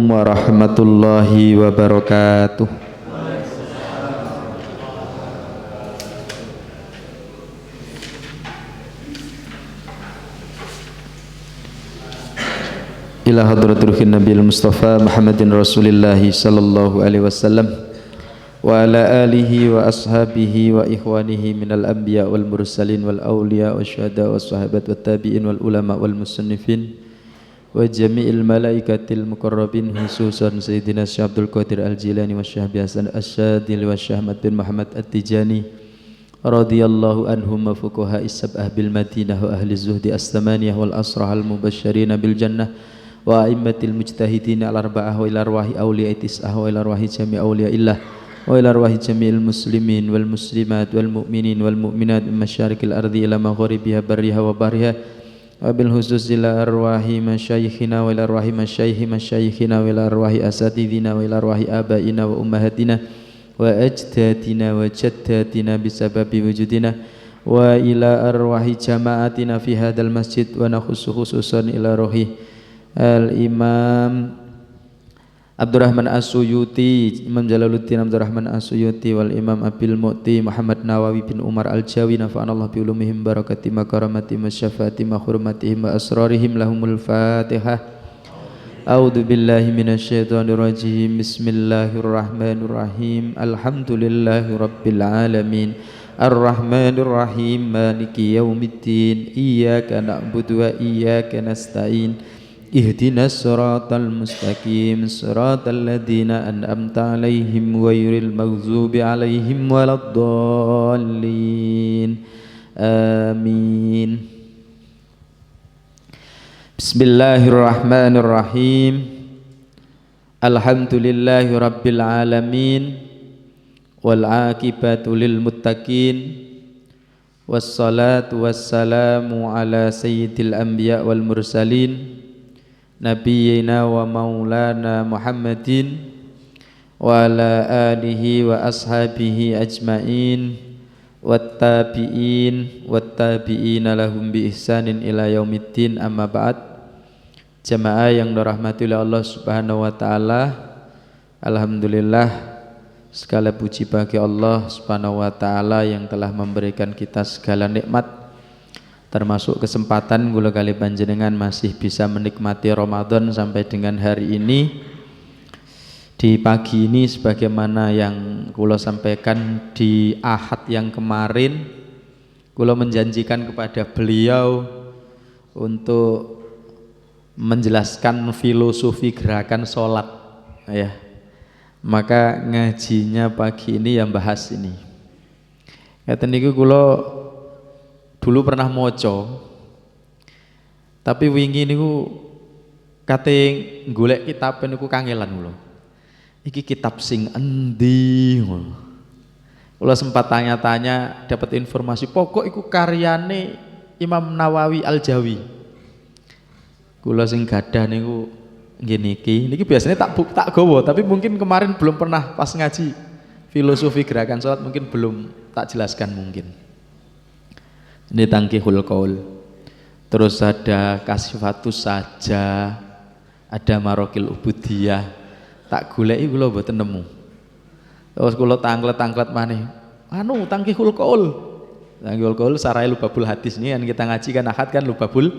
warahmatullahi wabarakatuh. Ila hadratul Nabiul Mustafa Muhammadin Rasulillahi sallallahu alaihi wasallam wa ala alihi wa ashabihi wa ikhwanihi minal anbiya wal mursalin wal awliya wa syuhada wa sahabat wa tabi'in wal ulama wal musannifin wa jami'il malaikatil muqarrabin khususan Sayyidina Syekh Abdul Qadir Al-Jilani wa Syekh Hasan Asy-Syadzili wa Syekh Ahmad bin Muhammad At-Tijani radhiyallahu anhum wa fuqaha'is sab'ah bil Madinah wa ahli zuhdi as-samaniyah wal asrah al-mubasysyirina bil jannah wa a'immatil mujtahidin al-arba'ah wa ila arwahi awliya'i tis'ah wa ila arwahi jami' awliya'illah wa ila arwahi jami'il muslimin wal muslimat wal mu'minin wal mu'minat min masyarikil ardi ila magharibiha barriha wa bahriha wa bil khusus ila arwahi masyayikhina wa ila arwahi masyayikhina wa ila arwahi asatidina wa ila arwahi abaina wa ummahatina wa ajdadina wa jaddatina bisababi wujudina wa ila arwahi jama'atina fi hadal masjid wa nakhussu khususan ila ruhi Al-Imam Abdurrahman As-Suyuti, Imam Jalaluddin Abdurrahman As-Suyuti wal Imam Abil Mu'ti Muhammad Nawawi bin Umar Al-Jawi nafa'anallahu bi ulumihim barakati makaramati masyafati mahurmatihim wa asrarihim lahumul Fatihah. A'udzu billahi minasyaitonir rajim. Bismillahirrahmanirrahim. Alhamdulillahi rabbil alamin. Ar-Rahmanir Rahim. Maliki yaumiddin. Iyyaka na'budu wa iyyaka nasta'in. Ihdinas siratal mustaqim siratal ladzina an'amta 'alaihim ghairil maghdubi 'alaihim waladdallin. Amin. Bismillahirrahmanirrahim. Alhamdulillahi rabbil alamin wal 'aqibatu lil muttaqin wassalatu wassalamu ala sayyidil anbiya wal mursalin Nabiyyina wa maulana Muhammadin wa ala alihi wa ashabihi ajma'in wattabi'in wattabi'ina lahum bi ihsanin ila yaumiddin. Amma ba'd. Jamaah yang dirahmati oleh Allah Subhanahu wa taala, alhamdulillah segala puji bagi Allah Subhanahu wa taala yang telah memberikan kita segala nikmat, termasuk kesempatan kula kali panjenengan masih bisa menikmati Ramadan sampai dengan hari ini. Di pagi ini sebagaimana yang kula sampaikan di Ahad yang kemarin, kula menjanjikan kepada beliau untuk menjelaskan filosofi gerakan sholat ya. Maka ngajinya pagi ini yang bahas ini. Ngeten niku kula dulu pernah moco, tapi wingi niku kate golek kitab niku kangelan kula. Iki kitab sing endi ngono. Kula sempat tanya-tanya, dapat informasi pokok iku karyane Imam Nawawi Al-Jawi. Kula sing gadah niku nggih niki biasanya tak gowo, tapi mungkin kemarin belum pernah pas ngaji filosofi gerakan salat mungkin belum tak jelaskan mungkin. Ini Tangkihul Qaul, terus ada Kasifatus Saja, ada Marokil Ubudiyah. Tak goleki kula mboten nemu. Terus kula tanglet maneh. Tangkihul Qaul. Tangkihul Qaul sarai Lubabul Hadis ini kan kita ngaji kan Ahad kan Lubabul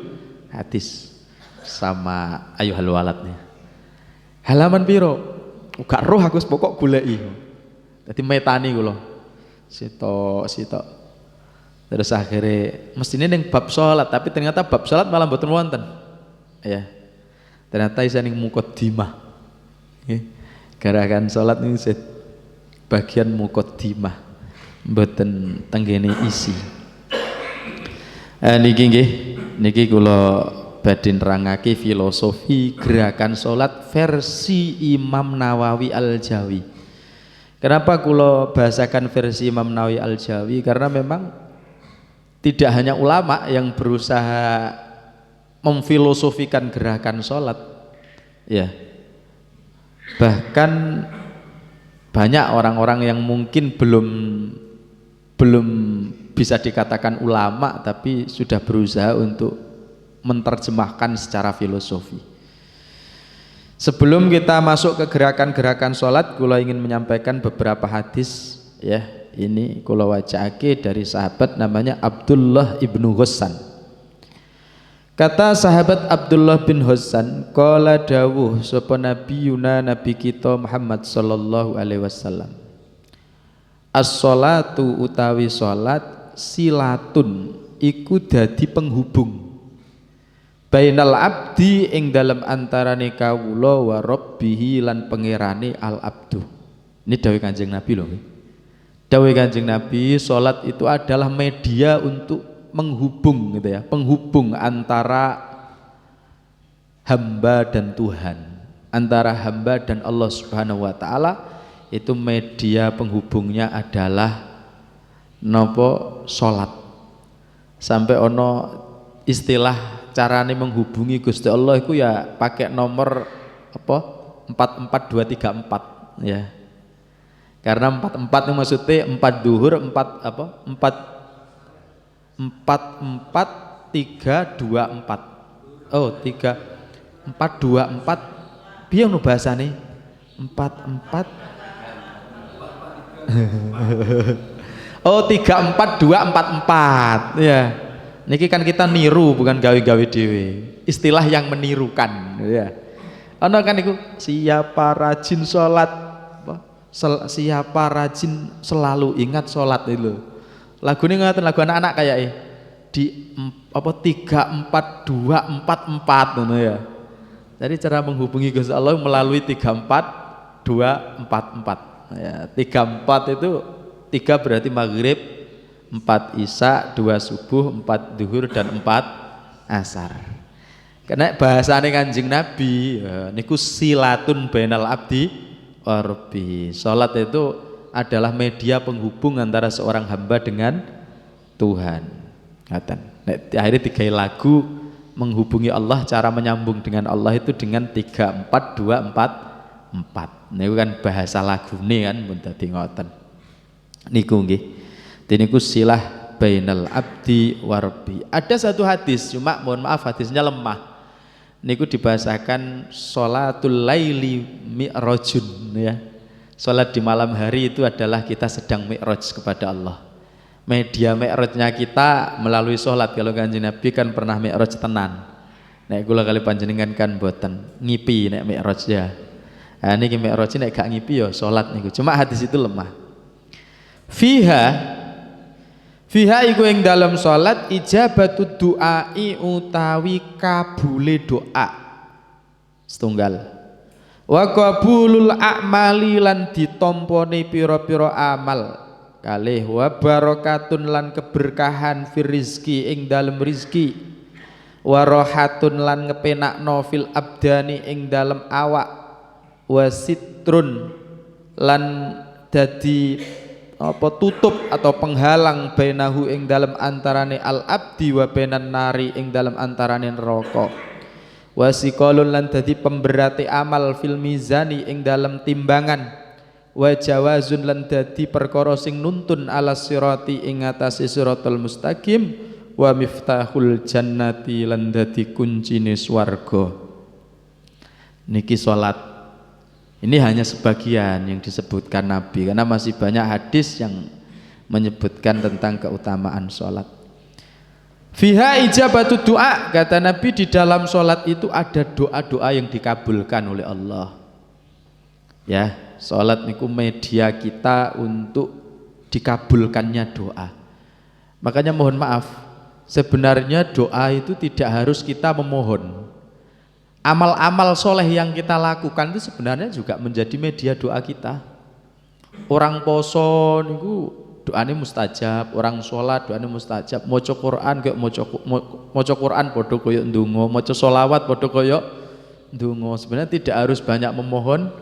Hadis sama Ayyuhal Waladnya. Halaman piro? Gak roh aku pokok goleki. Dadi metani kula. Sitok. Terus akhirnya mestinya ning bab sholat, tapi ternyata bab sholat malah mboten wonten. Ya. Ternyata isa ning muqaddimah. Nggih. Gerakan sholat niku bagian muqaddimah. Mboten tenggene isi. Niki nggih, niki kula badhe nerangake filosofi gerakan sholat versi Imam Nawawi Al-Jawi. Kenapa kula bahasakan versi Imam Nawawi Al-Jawi? Karena memang tidak hanya ulama yang berusaha memfilosofikan gerakan sholat, ya, bahkan banyak orang-orang yang mungkin belum bisa dikatakan ulama, tapi sudah berusaha untuk menerjemahkan secara filosofi. Sebelum kita masuk ke gerakan-gerakan sholat, kula ingin menyampaikan beberapa hadis ya. Ini kula wacake dari sahabat namanya Abdullah ibnu Ghassan. Kata sahabat Abdullah bin Ghassan, qala dawuh sapa nabiyuna nabi kita Muhammad sallallahu alaihi wasallam. As-sholatu utawi sholat silatun iku dadi penghubung bainal abdi ing dalam antarane kawula wa rabbihi lan pangerane al abdu. Ini dawuh Kanjeng Nabi loh. Dawuh Kanjeng Nabi, salat itu adalah media untuk menghubung gitu ya, penghubung antara hamba dan Tuhan, antara hamba dan Allah Subhanahu wa taala. Itu media penghubungnya adalah nopo salat. Sampai ono istilah carane menghubungi Gusti Allah itu ya pakai nomor apa 44234 ya, karena 44 itu maksudnya 4 duhur 4 apa 4 oh 3 424 piye nu bahasane 44 oh 34244 ya. Niki kan kita niru bukan gawe-gawe dewe. Istilah yang menirukan ya. Ana kan iku siapa rajin salat siapa rajin selalu ingat salat itu. Lagune ngoten, lagu anak-anak kayak di apa 34244 ngono ya. Jadi cara menghubungi Gusti Allah melalui 34244 ya. 34 itu 3 berarti maghrib, 4 isya, 2 subuh, 4 duhur dan 4 asar. Karena bahasane Kanjeng Nabi ya, niku silatun bainal abdi wa rabbi. Salat itu adalah media penghubung antara seorang hamba dengan Tuhan. Ngaten. Nek akhirnya 3 lagu menghubungi Allah, cara menyambung dengan Allah itu dengan 3 4 2 4 4. Niku kan bahasa lagune kan pun dadi ngoten. Niku nggih. Diniku silah bainal abdi warbi. Ada satu hadis, cuma mohon maaf hadisnya lemah. Niku dibahasakan sholatul laili mi'rajun ya. Sholat di malam hari itu adalah kita sedang mi'raj kepada Allah. Media mi'rajnya kita melalui sholat. Kalau Kanjeng Nabi kan pernah mi'raj tenan. Nek kula kali panjenengan kan boten ngipi nek mi'raj ya. Nah niki mi'raj nek gak ngipi ya sholat niku. Cuma hadis itu lemah. Fiha iku ing dalam salat ijabatud du'ai utawi kabule doa. Setunggal. Wa qabulul a'mali lan ditompone pira-pira amal. Kalih wa barakatun lan keberkahan fir rizki ing dalam rizki. Wa rahatun lan ngepenakno fil abdani ing dalam awak. Wa sitrun lan dadi apa tutup atau penghalang bainahu ing dalam antarane al abdi wa bainan nari ing dalam antarane neraka. Wasiqalun lan dadi pemberati amal fil mizani ing dalam timbangan. Wa jawazun lan dadi perkara sing nuntun ala sirati ing atase siratal mustaqim. Wa miftahul jannati lan dadi kuncine swarga. Niki salat. Ini hanya sebagian yang disebutkan Nabi, karena masih banyak hadis yang menyebutkan tentang keutamaan sholat. Fiha ijabatu doa, kata Nabi, di dalam sholat itu ada doa-doa yang dikabulkan oleh Allah. Ya, sholat niku media kita untuk dikabulkannya doa. Makanya mohon maaf, sebenarnya doa itu tidak harus kita memohon. Amal-amal soleh yang kita lakukan itu sebenarnya juga menjadi media doa kita. Orang poso niku doanya mustajab, orang sholat doanya mustajab, maca Quran kayak maca Quran padha koyo ndonga, maca sholawat padha koyo ndonga. Sebenarnya tidak harus banyak memohon.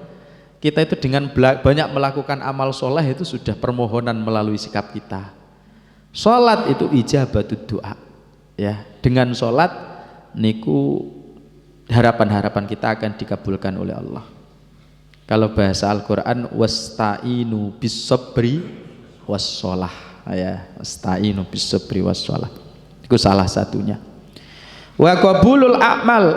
Kita itu dengan banyak melakukan amal soleh itu sudah permohonan melalui sikap kita. Sholat itu ijabatud doa. Ya, dengan sholat niku harapan-harapan kita akan dikabulkan oleh Allah. Kalau bahasa Al-Quran wasta'inu bis-sabri was-sholah ya, wasta'inu bis-sabri was-sholah itu salah satunya. Wa qabulul a'mal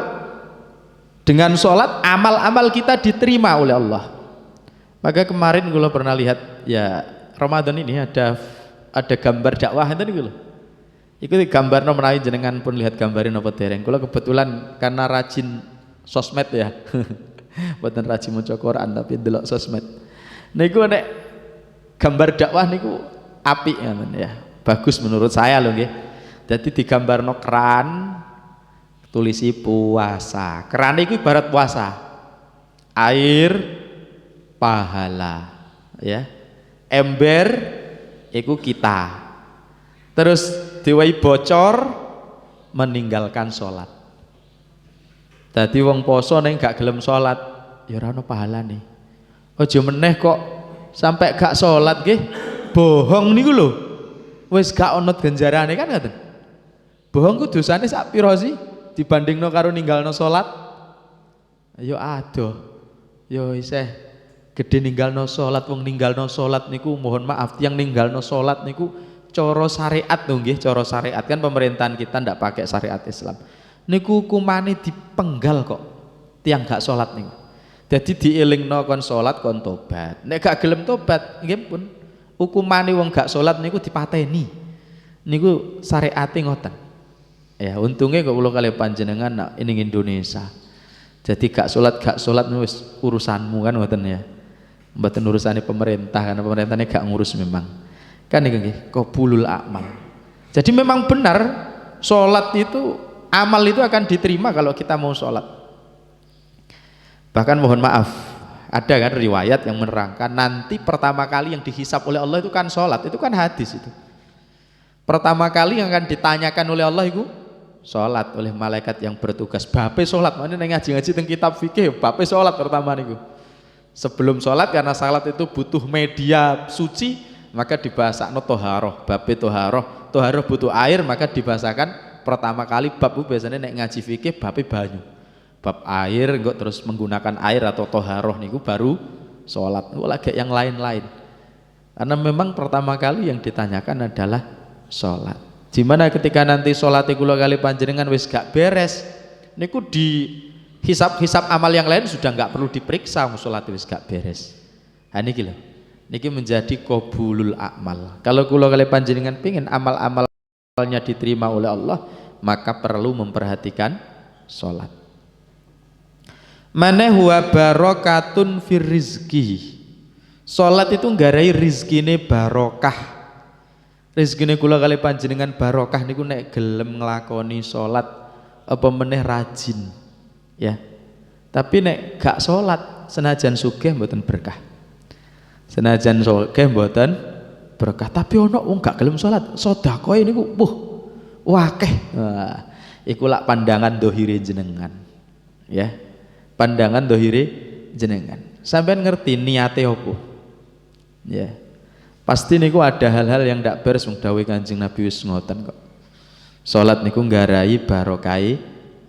Dengan sholat amal-amal kita diterima oleh Allah. Maka kemarin kalau pernah lihat ya Ramadan ini ada gambar dakwah itu nih. Iku gambar menawi jenengan pun lihat gambarin apa dereng. Kula kebetulan karena rajin sosmed ya. Bukan rajin maca Quran tapi delok sosmed. Niku nek gambar dakwah niku apik ya. Bagus menurut saya loh nggih. Jadi digambarno keran tulisi puasa. Keran itu ibarat puasa. Air pahala ya. Ember iku kita. Terus diwai bocor meninggalkan sholat. Dadi wong poso ning gak gelem sholat ya ora ono pahalane. Aja meneh kok sampai gak sholat nggih bohong niku lho. Wis gak ono ganjarane kan ngoten. Bohong ku dosane sak pira sih dibandingno karo ninggalno sholat? Ya adoh. Ya isih gede ninggalno sholat. Wong ninggalno sholat niku mohon maaf yang ninggalno sholat niku coro syariat tuh nggih, coro syariat kan pemerintahan kita ndak pakai syariat Islam. Niku hukumane dipenggal kok. Tiang gak sholat niku. Jadi dielingno kon sholat kon tobat. Nek gak gelem tobat, nggih pun hukumane wong gak sholat niku dipateni. Niku syariate ngoten. Ya untungnya kok kula kali panjenengan nak ning Indonesia. Jadi gak sholat wis urusanmu kan ngoten ya. Mboten urusane pemerintah karena pemerintahnya gak ngurus memang. Kan ini qabulul amal. Jadi memang benar sholat itu amal itu akan diterima kalau kita mau sholat. Bahkan mohon maaf ada kan riwayat yang menerangkan nanti pertama kali yang dihisap oleh Allah itu kan sholat. Itu kan hadis itu. Pertama kali yang akan ditanyakan oleh Allah itu sholat oleh malaikat yang bertugas. Bape sholat mana ngaji-ngaji tentang kitab fikih. Bape sholat pertama niku. Sebelum sholat karena sholat itu butuh media suci. Maka dibahasakno toharoh, bab toharoh butuh air maka dibahasakan pertama kali bab biasanya nek ngaji fikih bab banyu, bab air enggak terus menggunakan air atau toharoh niku baru sholat, lagi yang lain-lain karena memang pertama kali yang ditanyakan adalah sholat. Dimana ketika nanti sholat kula kali panjenengan wis gak beres niku di hisab amal yang lain sudah nggak perlu diperiksa sholat wis gak beres. Niki lho. Niki menjadi qabulul amal. Kalau kula kali panjenengan pingin amal-amalnya diterima oleh Allah, maka perlu memperhatikan sholat. Maneh huwa barokatun fir rizki. Sholat itu nggarai rizkine barokah. Rizkine kula kali panjenengan barokah niku nek gelem nglakoni sholat apa meneh rajin. Ya. Tapi nek gak sholat senajan sugih mboten berkah. Senajan sugih mboten berkah, tapi ono wong gak gelem salat, sedekah niku wakeh. Wah, iku lak pandangan dohire jenengan. Ya. Pandangan dohire jenengan. Sampeyan ngerti niate opo? Ya. Pasti niku ada hal-hal yang ndak beres wong dawuh Kanjeng Nabi wis ngoten kok. Salat niku nggarai barokai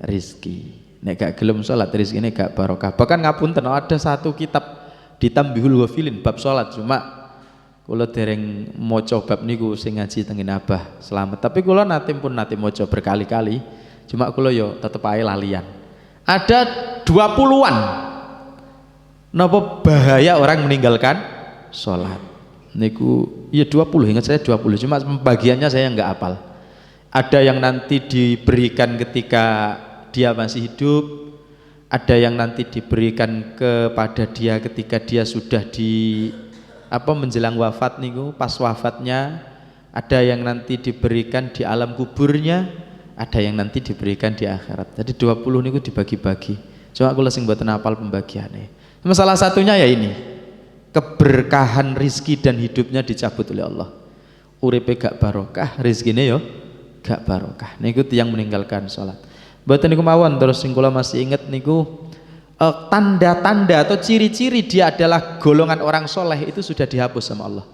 rizki. Nek gak gelem salat rizkine gak barokah. Bahkan ngapunten ada satu kitab di Tambihul Ghafilin bab sholat, cuma kula dereng maca bab niku sing ngaji teng Abah Slamet, tapi kula nate maca berkali-kali, cuma kula yo tetep ae lalian. Ada 20-an napa bahaya orang meninggalkan sholat niku ya 20, ingat saya 20, cuma pembagiannya saya nggak hafal. Ada yang nanti diberikan ketika dia masih hidup, ada yang nanti diberikan kepada dia ketika dia sudah menjelang wafat niku, pas wafatnya, ada yang nanti diberikan di alam kuburnya, ada yang nanti diberikan di akhirat. Jadi 20 niku dibagi-bagi. Cuma aku sing mboten hafal pembagiannya. Salah satunya ya ini, keberkahan rizki dan hidupnya dicabut oleh Allah. Uripe gak barokah, rizkine yo gak barokah. Niku tiyang meninggalkan sholat. Mboten niku mawon, terus sing kula masih inget niku tanda-tanda atau ciri-ciri dia adalah golongan orang soleh itu sudah dihapus sama Allah.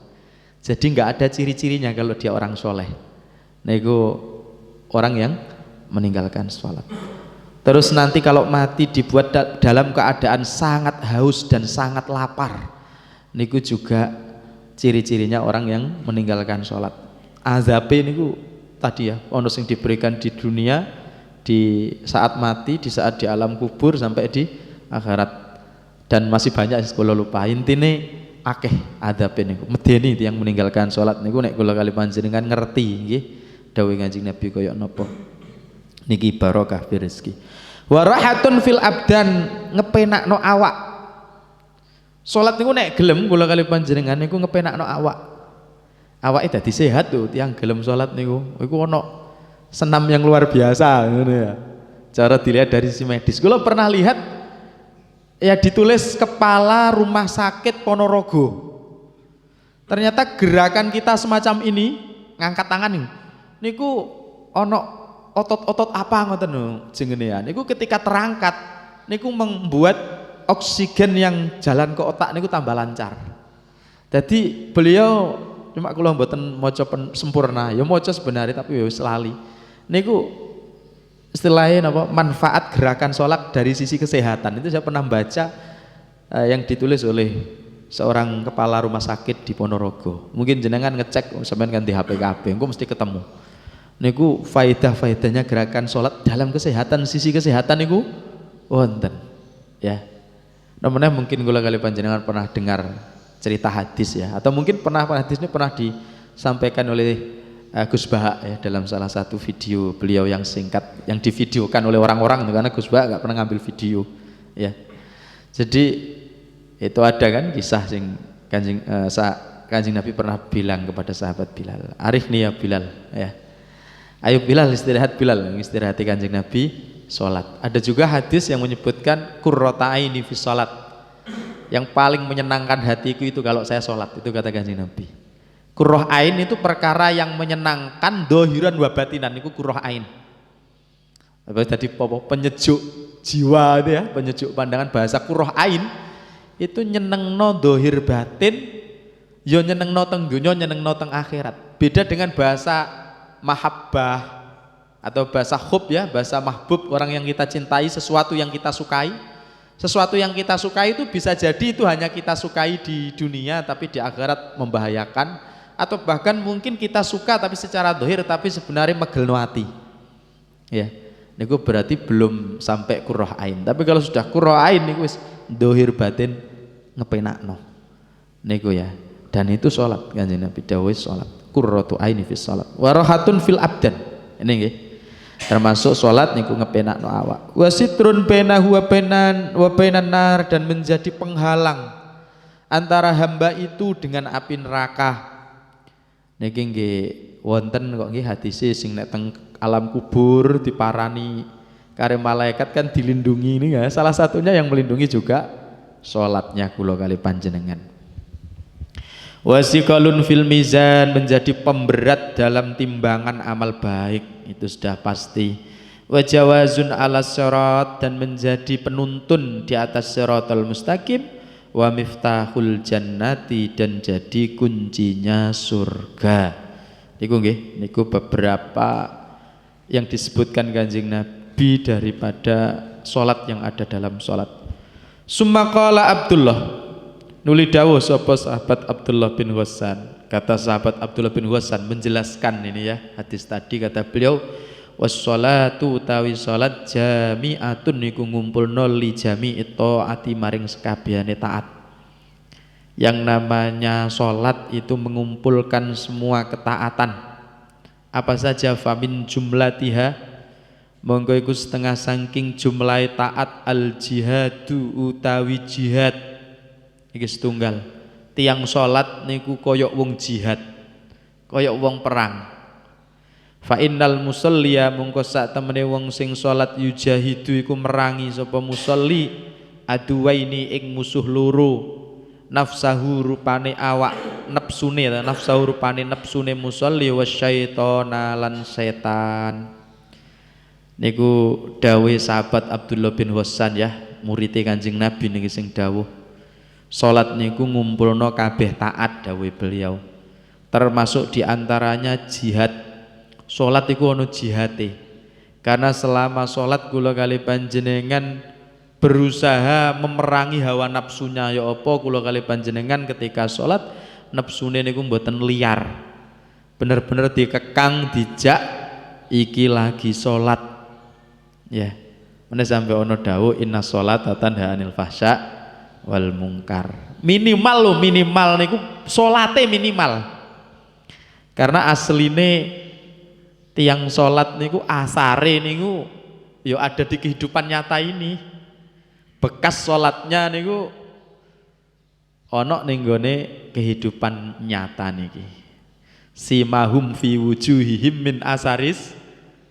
Jadi nggak ada ciri-cirinya kalau dia orang soleh. Niku orang yang meninggalkan sholat. Terus nanti kalau mati dibuat dalam keadaan sangat haus dan sangat lapar. Niku juga ciri-cirinya orang yang meninggalkan sholat. Azabe niku tadi ya, ono sing diberikan di dunia, di saat mati, di saat di alam kubur sampai di akhirat. Dan masih banyak kula lupa. Intine akeh adabe niku. Medeni tiyang meninggalkan salat niku nek kula kali panjenengan ngerti nggih dawuh Kanjeng Nabi kaya napa. Niki barokah fi rezeki. Wa rahatun fil abdan, ngepenakno awak. Salat niku nek gelem kula kali panjenengan niku ngepenakno awak. Awake dadi sehat tuh tiyang gelem salat niku. Iku ana senam yang luar biasa ngono ya. Cara dilihat dari sisi medis. Kula pernah lihat ya ditulis kepala rumah sakit Ponorogo. Ternyata gerakan kita semacam ini, ngangkat tangan nih. Niku ono otot-otot apa ngoten lho jenengan. Niku ketika terangkat niku membuat oksigen yang jalan ke otak niku tambah lancar. Jadi beliau cuma kula mboten maca sempurna, ya maca sebenarnya tapi ya wis lali. Niku istilahnya apa, manfaat gerakan sholat dari sisi kesehatan itu saya pernah baca yang ditulis oleh seorang kepala rumah sakit di Ponorogo. Mungkin jenengan ngecek sampean kan di HP KB, engko mesti ketemu. Niku faedah-faedahnya gerakan sholat dalam kesehatan, sisi kesehatan niku wonten. Ya. Namanya mungkin kula kali panjenengan pernah dengar cerita hadis ya, atau mungkin pernah hadis ini pernah disampaikan oleh Gus Baha ya dalam salah satu video beliau yang singkat yang divideokan oleh orang-orang karena Gus Baha nggak pernah ngambil video ya. Jadi itu ada kan kisah sing Kanjeng Nabi pernah bilang kepada sahabat Bilal, "Arif nih ya Bilal ya. Ayo Bilal istirahat Bilal." Istirahat Kanjeng Nabi salat. Ada juga hadis yang menyebutkan qurrata aini fi salat. Yang paling menyenangkan hatiku itu kalau saya salat, itu kata Kanjeng Nabi. Qurrah ain itu perkara yang menyenangkan dohiran wa batinan, itu qurrah ain. Jadi penyejuk jiwa itu ya, penyejuk pandangan. Bahasa qurrah ain itu nyenengno dohir batin, yo nyenengno teng dunya, nyenengno teng akhirat. Beda dengan bahasa mahabbah atau bahasa hub ya, bahasa mahbub, orang yang kita cintai, sesuatu yang kita sukai. Sesuatu yang kita sukai itu bisa jadi itu hanya kita sukai di dunia tapi di akhirat membahayakan. Atau bahkan mungkin kita suka tapi secara dohir tapi sebenarnya megelno hati ya, niku berarti belum sampai qurrah ain. Tapi kalau sudah qurrah ain niku wis dohir batin ngepenakno niku ya. Dan itu sholat Kanjeng Nabi dawuh sholat qurratu aini fi sholat wa rahatun fil abdan. Ini nggih termasuk sholat niku ngepenakno awak. Wa sitrun bainahu wa bainan nar, dan menjadi penghalang antara hamba itu dengan api neraka. Niki nggih wonten kok nggih hadise sing nek teng alam kubur diparani kare malaikat kan dilindungi ini ya. Salah satunya yang melindungi juga salatnya kula kali panjenengan. Wasiqalun fil mizan, menjadi pemberat dalam timbangan amal baik, itu sudah pasti. Wajawazun ala sirat, dan menjadi penuntun di atas siratal mustaqim. Wa miftahul jannati, dan jadi kuncinya surga. Niku nggih, niku beberapa yang disebutkan Kanjeng Nabi daripada salat yang ada dalam salat. Summa qala Abdullah, nuli dawuh sapa sahabat Abdullah bin Ghassan. Kata sahabat Abdullah bin Ghassan menjelaskan ini ya hadis tadi, kata beliau, wassalatu utawi salat jami'atun niku ngumpulno li jami'i taati maring sekabehane taat. Yang namanya salat itu mengumpulkan semua ketaatan. Apa saja? Famin jumlatiha, monggo iku setengah saking jumlah taat al jihadu utawi jihad. Iki setunggal. Tiang salat niku koyok wong jihad, koyok wong perang. Fa innal musalliya, mongko sak temene wong sing salat yujahidu iku merangi sapa musalli aduwaini ing musuh loro, nafsahu rupane awak nafsune, nafsahu rupane nafsune musalli wasyaitana lan setan. Niku dawuh sahabat Abdullah bin Ghassan ya, murid Kanjeng Nabi niki sing dawuh salat niku ngumpulno kabeh taat dawuh beliau, termasuk diantaranya jihad. Salat iku ono jihate, karena selama salat kula kali panjenengan berusaha memerangi hawa nafsunya ya apa, kula kali panjenengan ketika salat nafsune niku mboten liar, bener-bener dikekang dijak iki lagi salat Ya. Mene sampai ono dawuh inna sholata tanha 'anil fahsya wal munkar. Minimal lo minimal niku salate minimal. Karena asline tiang salat niku asare niku ya ada di kehidupan nyata ini. Bekas salatnya niku ana ning gone kehidupan nyata niki. Simahum fi wujuhihim min asaris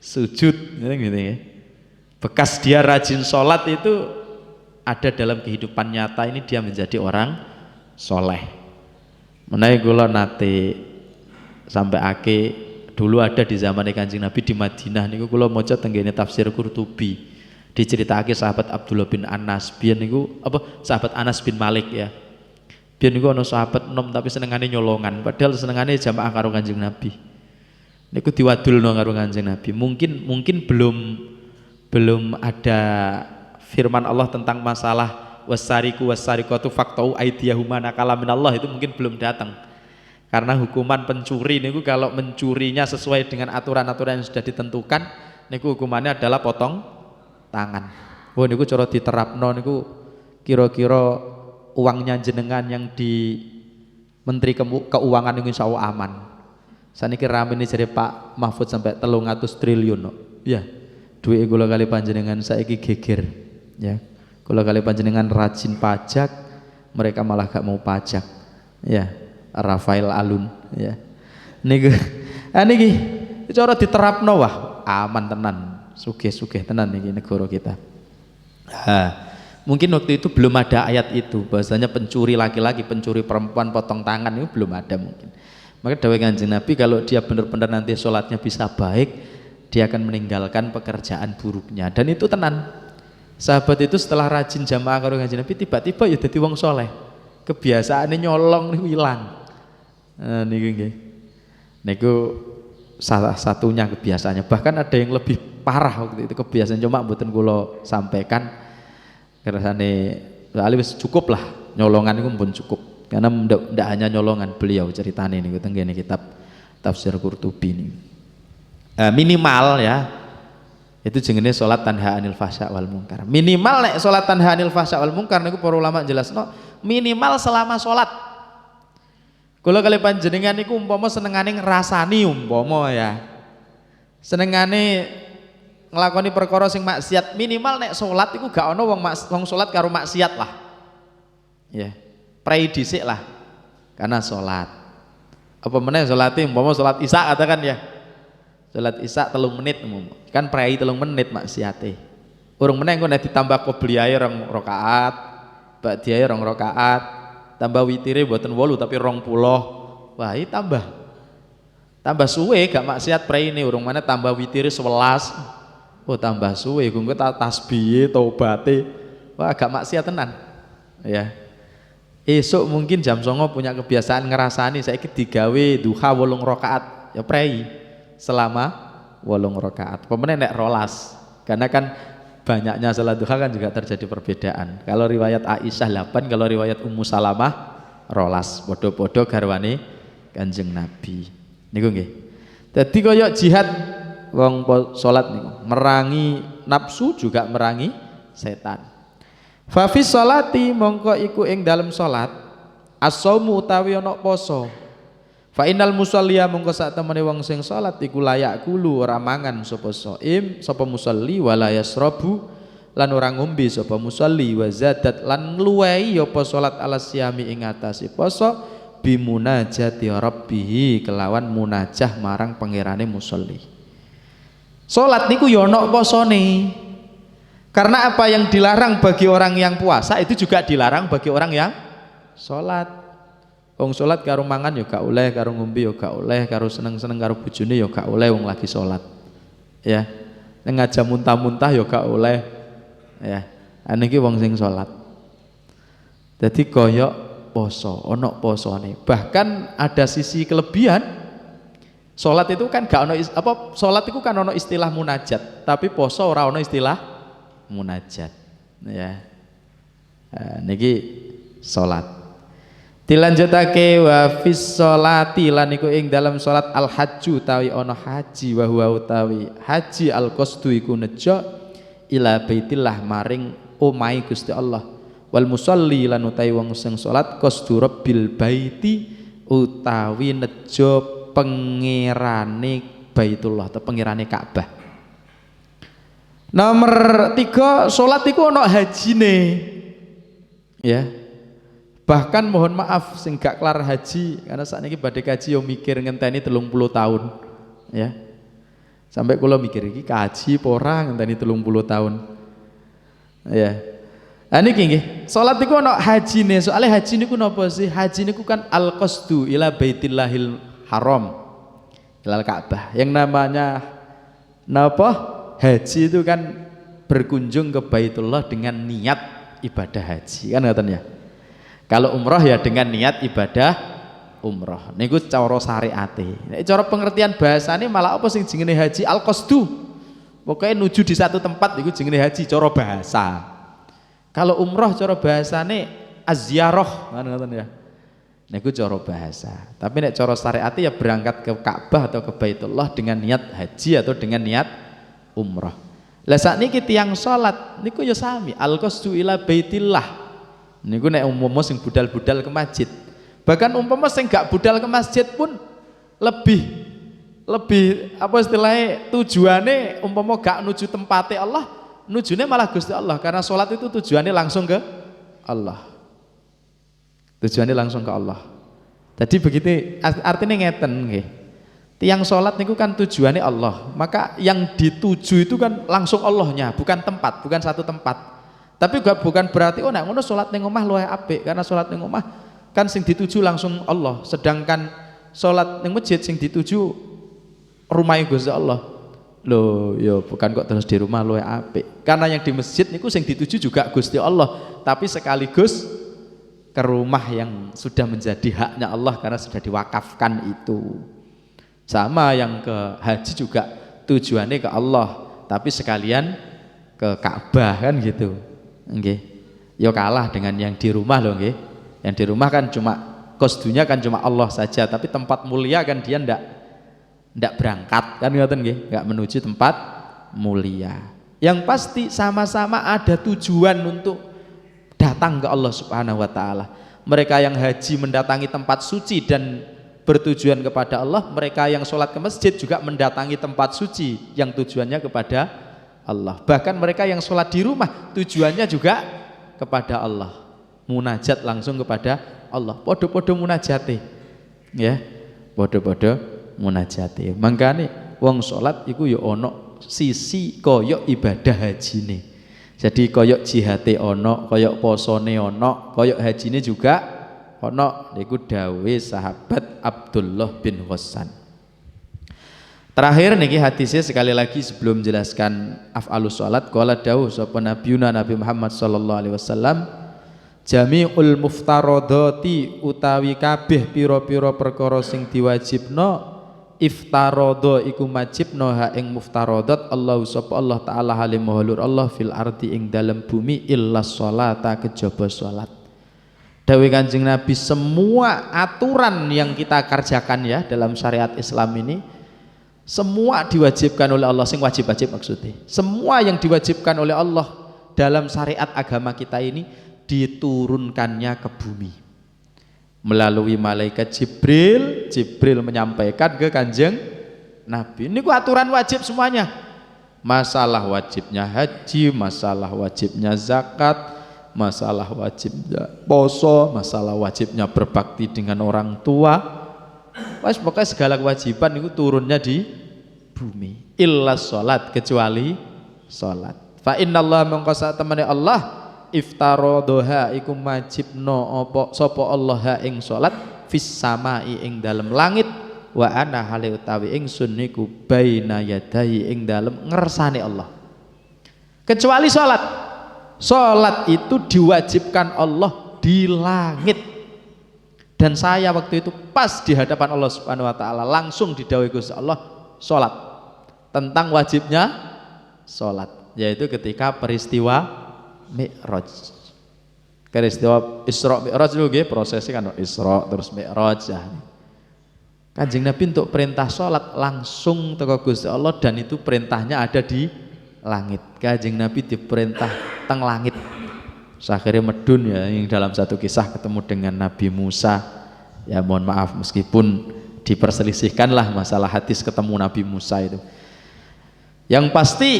sujud gitu ya. Bekas dia rajin sholat itu ada dalam kehidupan nyata ini dia menjadi orang soleh. Menawi kula nate sampai ake dulu ada di zaman Kanjeng Nabi di Madinah niku kula maca tenggene tafsir Qurtubi. Diceritakake sahabat Abdullah bin Anas biyen niku sahabat Anas bin Malik ya. Biyen niku ana sahabat enom tapi senengane nyolongan padahal senengane jamaah karo Kanjeng Nabi. Niku diwadulno karo Kanjeng Nabi. Mungkin belum ada firman Allah tentang masalah wasariku wasariqatu faqtau aydiyahuma nakala minallah itu mungkin belum datang. Karena hukuman pencuri niku kalau mencurinya sesuai dengan aturan-aturan yang sudah ditentukan niku hukumannya adalah potong tangan. Oh niku cara diterapno niku kira-kira uangnya jenengan yang di Menteri Keuangan niku insyaallah aman. Saniki ramene jare Pak Mahfud sampai 300 triliun no. Ya. Duit kula kali panjenengan saiki geger ya. Kula kali panjenengan rajin pajak, mereka malah gak mau pajak. Ya, Rafael Alun ya. Niki cara diterapno wah aman tenan, sugih-sugih tenan niki negara kita. Mungkin waktu itu belum ada ayat itu, bahasanya pencuri laki-laki, pencuri perempuan potong tangan itu belum ada mungkin. Maka dawuh Kanjeng Nabi kalau dia benar-benar nanti sholatnya bisa baik, dia akan meninggalkan pekerjaan buruknya dan itu tenan. Sahabat itu setelah rajin jamaah karo Kanjeng Nabi tiba-tiba ya dadi wong soleh. Kebiasaane nyolong niku ilang. Niku nggih. Niku salah satunya kebiasaannya. Bahkan ada yang lebih parah waktu itu kebiasaan cuma mboten kula sampaikan. Kersane wis cukup lah nyolongan niku pun cukup. Karena ndak hanya nyolongan beliau ceritane niku tenggene kitab tafsir Qurtubi niku. Minimal ya itu jenenge salat tanha 'anil fahsya wal munkar. Minimal nek salat tanha 'anil fahsya wal munkar niku para ulama jelasno minimal selama salat. Kula kali panjenengan niku umpama senengane ngrasani umpama ya. Senengane nglakoni perkara sing maksiat minimal nek salat iku gak ana wong salat karo maksiat lah. Ya, prei dhisik lah. Karena salat. Apa meneh salate umpama salat Isya katakan ya. Salat Isya 3 menit kan prei 3 menit maksiate. Urung meneh engko nek ditambah qobliyahe 2 rakaat, ba'diyahe 2 rakaat, tambah witire mboten 8 tapi 20. Wah, iki tambah suwe gak maksiat preine urung meneh tambah witire 11. Oh, tambah suwe engko tasbihe taubate. Wah, gak maksiat tenan. Ya. Esok mungkin jam 09.00 punya kebiasaan ngerasani saiki digawe duha 8 rakaat ya prei. Selama 8 rakaat. Pemene nek 12. Karena kan banyaknya salat duha kan juga terjadi perbedaan. Kalau riwayat Aisyah 8, kalau riwayat Ummu Salamah 12. Podo-podo garwane Kanjeng Nabi. Niku nggih. Dadi kaya jihad wong salat niku, merangi nafsu juga merangi setan. Fa fi sholati mongko iku ing dalem salat as-shaumu utawi ana poso. Fa innal musalliya mongko sak temene wong sing salat iku layak kulu ora mangan sapa shaim sapa musalli wala yasrabu lan ora ngombe sapa musalli wa zadat lan ngluwehi apa salat alas siyami ing atase poso bimunajati rabbih kelawan munajah marang pangerane musalli. Salat niku ya ana posone. Karena apa yang dilarang bagi orang yang puasa itu juga dilarang bagi orang yang salat. Wong salat karo mangan ya gak oleh, karo ngombe ya gak oleh, karo seneng-seneng karo bojone ya gak oleh wong lagi salat. Ya. Ning ngajak muntah-muntah ya gak oleh. Ya. Niki wong sing salat. Dadi kaya poso, ana posone. Bahkan ada sisi kelebihan. Salat itu kan gak ana salat itu kan ana istilah munajat, tapi poso ora ana istilah munajat. Ya. Niki salat. Dilanjutake wa fis sholati lan iku ing dalam salat al hajju tawi ana haji wa huwa utawi haji al qasdu iku nejo ila baitillah maring omahe Gusti Allah. Wal musalli lan utawi wong sing salat qasdu rabbil baiti utawi nejo pangerane Baitullah atau pangerane Ka'bah. Nomor 3, salat iku ana hajine. Ya. Bahkan mohon maaf sing gak kelar haji karena saat ini badhe kaji yo mikir ngenteni 30 tahun. Ya. Sampai kula mikir iki kaji apa ora ngenteni 30 tahun. Ya. Nah niki nggih, salat iku ana hajine. Soale haji niku napa sih? Haji niku kan al-qasdu ila baitillahil haram. Ilal Ka'bah. Yang namanya napa? Haji itu kan berkunjung ke Baitullah dengan niat ibadah haji. Kan ngoten ya. Kalau umroh ya dengan niat ibadah umroh. Niku cara syariate. Nek cara pengertian bahasane malah apa sing jenenge haji al-qasdu. Pokoknya nuju di satu tempat iku jenenge haji cara bahasa. Kalau umroh cara bahasane az-ziyarah, ngoten ya. Niku cara bahasa. Tapi nek cara syariate ya berangkat ke Ka'bah atau ke Baitullah dengan niat haji atau dengan niat umroh. Lah sakniki tiyang salat niku ya sami al-qasdu ila baitillah. Niku nek umpama sing budal-budal ke masjid. Bahkan umpama sing gak budal ke masjid pun lebih apa istilahnya tujuannya umpama gak nuju tempate Allah, nujune malah Gusti Allah karena salat itu tujuannya langsung ke Allah. Tujuannya langsung ke Allah. Jadi begitu artinya ngeten nggih. Tiang sholat niku kan tujuannya Allah, maka yang dituju itu kan langsung Allahnya, bukan tempat, bukan satu tempat. Tapi bukan berarti nek ngono sholat ning omah luwih apik, karena sholat ning omah kan sing dituju langsung Allah, sedangkan sholat ning masjid sing dituju rumahnya Gusti Allah. Loh, ya bukan kok terus di rumah luwih apik. Karena yang di masjid niku sing dituju juga Gusti Allah, tapi sekaligus ke rumah yang sudah menjadi haknya Allah karena sudah diwakafkan itu. Sama yang ke haji juga tujuannya ke Allah, tapi sekalian ke Ka'bah kan gitu. Nggih. Ya kalah dengan yang di rumah loh nggih. Yang di rumah kan cuma qasdunya kan cuma Allah saja, tapi tempat mulia kan dia ndak berangkat kan ngoten nggih, enggak menuju tempat mulia. Yang pasti sama-sama ada tujuan untuk datang ke Allah Subhanahu wa taala. Mereka yang haji mendatangi tempat suci dan bertujuan kepada Allah, mereka yang sholat ke masjid juga mendatangi tempat suci yang tujuannya kepada Allah. Bahkan mereka yang sholat di rumah tujuannya juga kepada Allah, munajat langsung kepada Allah. Podo-podo munajate, ya, podo-podo munajate. Mangkane wong sholat iku ya ono sisi koyok ibadah hajine. Jadi koyok jihate ono, koyok posone ono, koyok hajine juga ono. Niku dawe sahabat Abdullah bin Ghassan. Terakhir niki hadisnya sekali lagi sebelum jelaskan af'alus salat, qala dawuh sapa nabiyuna Nabi Muhammad sallallahu alaihi wasallam, jami'ul muftaradati utawi kabeh pira-pira perkara sing diwajibno iftaradha iku majibno ha ing muftaradat Allah sapa Allah taala halim mahlur Allah fil ardi ing dalam bumi illa sholata kejaba salat. Dawuh Kanjeng Nabi, semua aturan yang kita kerjakan ya dalam syariat Islam ini semua diwajibkan oleh Allah, sing wajib-wajib maksudnya. Semua yang diwajibkan oleh Allah dalam syariat agama kita ini diturunkannya ke bumi. Melalui malaikat Jibril, Jibril menyampaikan ke Kanjeng Nabi. Ini aturan wajib semuanya. Masalah wajibnya haji, masalah wajibnya zakat, masalah wajibnya poso, masalah wajibnya berbakti dengan orang tua. Wes pokoknya segala kewajiban itu turunnya di bumi. Illa sholat, kecuali sholat. Fa innallaha mongko sak temene Allah iftaradha iku majibno apa sapa Allah ha ing salat fis samai ing dalem langit wa ana hale utawi ingsun niku baina yadai ing dalem ngersane Allah. Kecuali salat. Salat itu diwajibkan Allah di langit. Dan saya waktu itu pas di hadapan Allah Subhanahu wa taala langsung didhawuhi Gusti Allah salat. Tentang wajibnya salat, yaitu ketika peristiwa Mi'raj. Peristiwa Isra Mi'raj itu nggih prosesnya kan Isra terus Mi'raj ya. Kanjeng Nabi untuk perintah sholat langsung teko Gusti Allah dan itu perintahnya ada di langit. Kanjeng Nabi diperintah teng langit. Akhirnya medun ya, yang dalam satu kisah ketemu dengan Nabi Musa. Ya mohon maaf meskipun diperselisihkanlah masalah hadis ketemu Nabi Musa itu. Yang pasti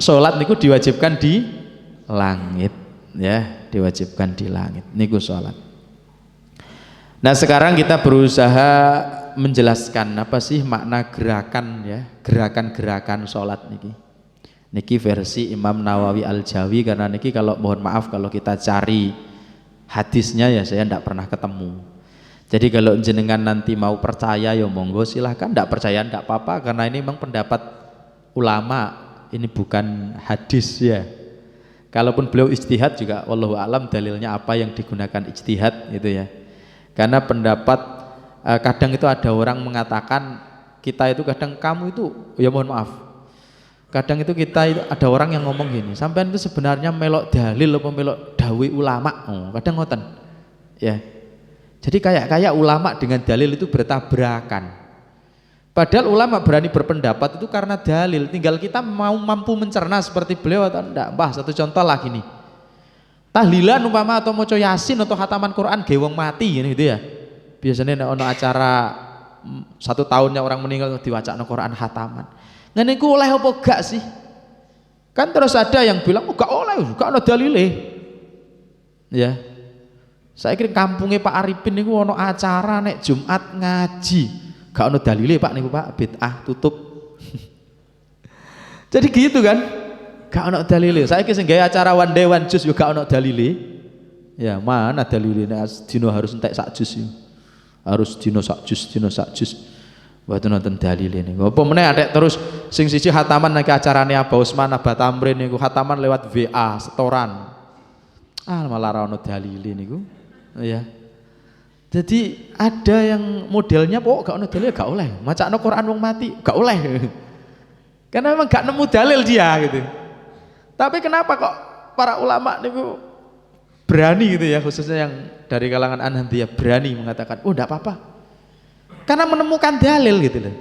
sholat niku diwajibkan di langit, ya diwajibkan di langit. Niku sholat. Nah sekarang kita berusaha menjelaskan apa sih makna gerakan ya, gerakan-gerakan sholat niki. Niki versi Imam Nawawi Al-Jawi, karena niki kalau mohon maaf kalau kita cari hadisnya ya saya tidak pernah ketemu. Jadi kalau jenengan nanti mau percaya ya monggo silahkan, tidak percaya tidak apa-apa, karena ini memang pendapat ulama, ini bukan hadis ya. Kalaupun beliau ijtihad juga wallahu alam dalilnya apa yang digunakan ijtihad gitu ya. Karena pendapat kadang itu ada orang mengatakan kita itu kadang kamu itu ya mohon maaf. Kadang itu kita itu ada orang yang ngomong gini, sampean itu sebenarnya melok dalil apa melok dawe ulama. Kadang ngoten. Ya. Jadi kayak ulama dengan dalil itu bertabrakan. Padahal ulama berani berpendapat itu karena dalil, tinggal kita mau mampu mencerna seperti beliau atau enggak. Mbah, satu contoh lah gini. Tahlilan umpama atau maca Yasin atau khataman Quran ge wong mati gitu ya. Biasanya ono acara 1 tahunnya orang meninggal diwacana Quran khataman. Ngene iku oleh apa gak sih? Kan terus ada yang bilang, oh gak oleh, gak ada dalile. Ya. Saya kira kampungnya Pak Arifin niku ono acara nek Jumat ngaji. Gak ono dalile Pak niku Pak, bid'ah tutup. Jadi gitu kan? Gak ono dalile. Saya kira sing gawe acara one day one juz yo gak ono dalile. Ya, mana dalile nek dino harus entek sak juz yo. Harus dino sak juz. Mboten nonton dalile niku. Apa meneh adek terus sing siji khataman nang acarane Aba Usman Aba Tamrin niku khataman lewat WA setoran. Malah ora ono dalile niku. Ya. Jadi ada yang modelnya pokok gak ono dalil gak oleh. Macakno Quran wong mati gak oleh. Karena memang gak nemu dalil dia gitu. Tapi kenapa kok para ulama niku berani gitu ya, khususnya yang dari kalangan Anhandiyah berani mengatakan, "Oh, enggak apa-apa." Karena menemukan dalil gitu loh.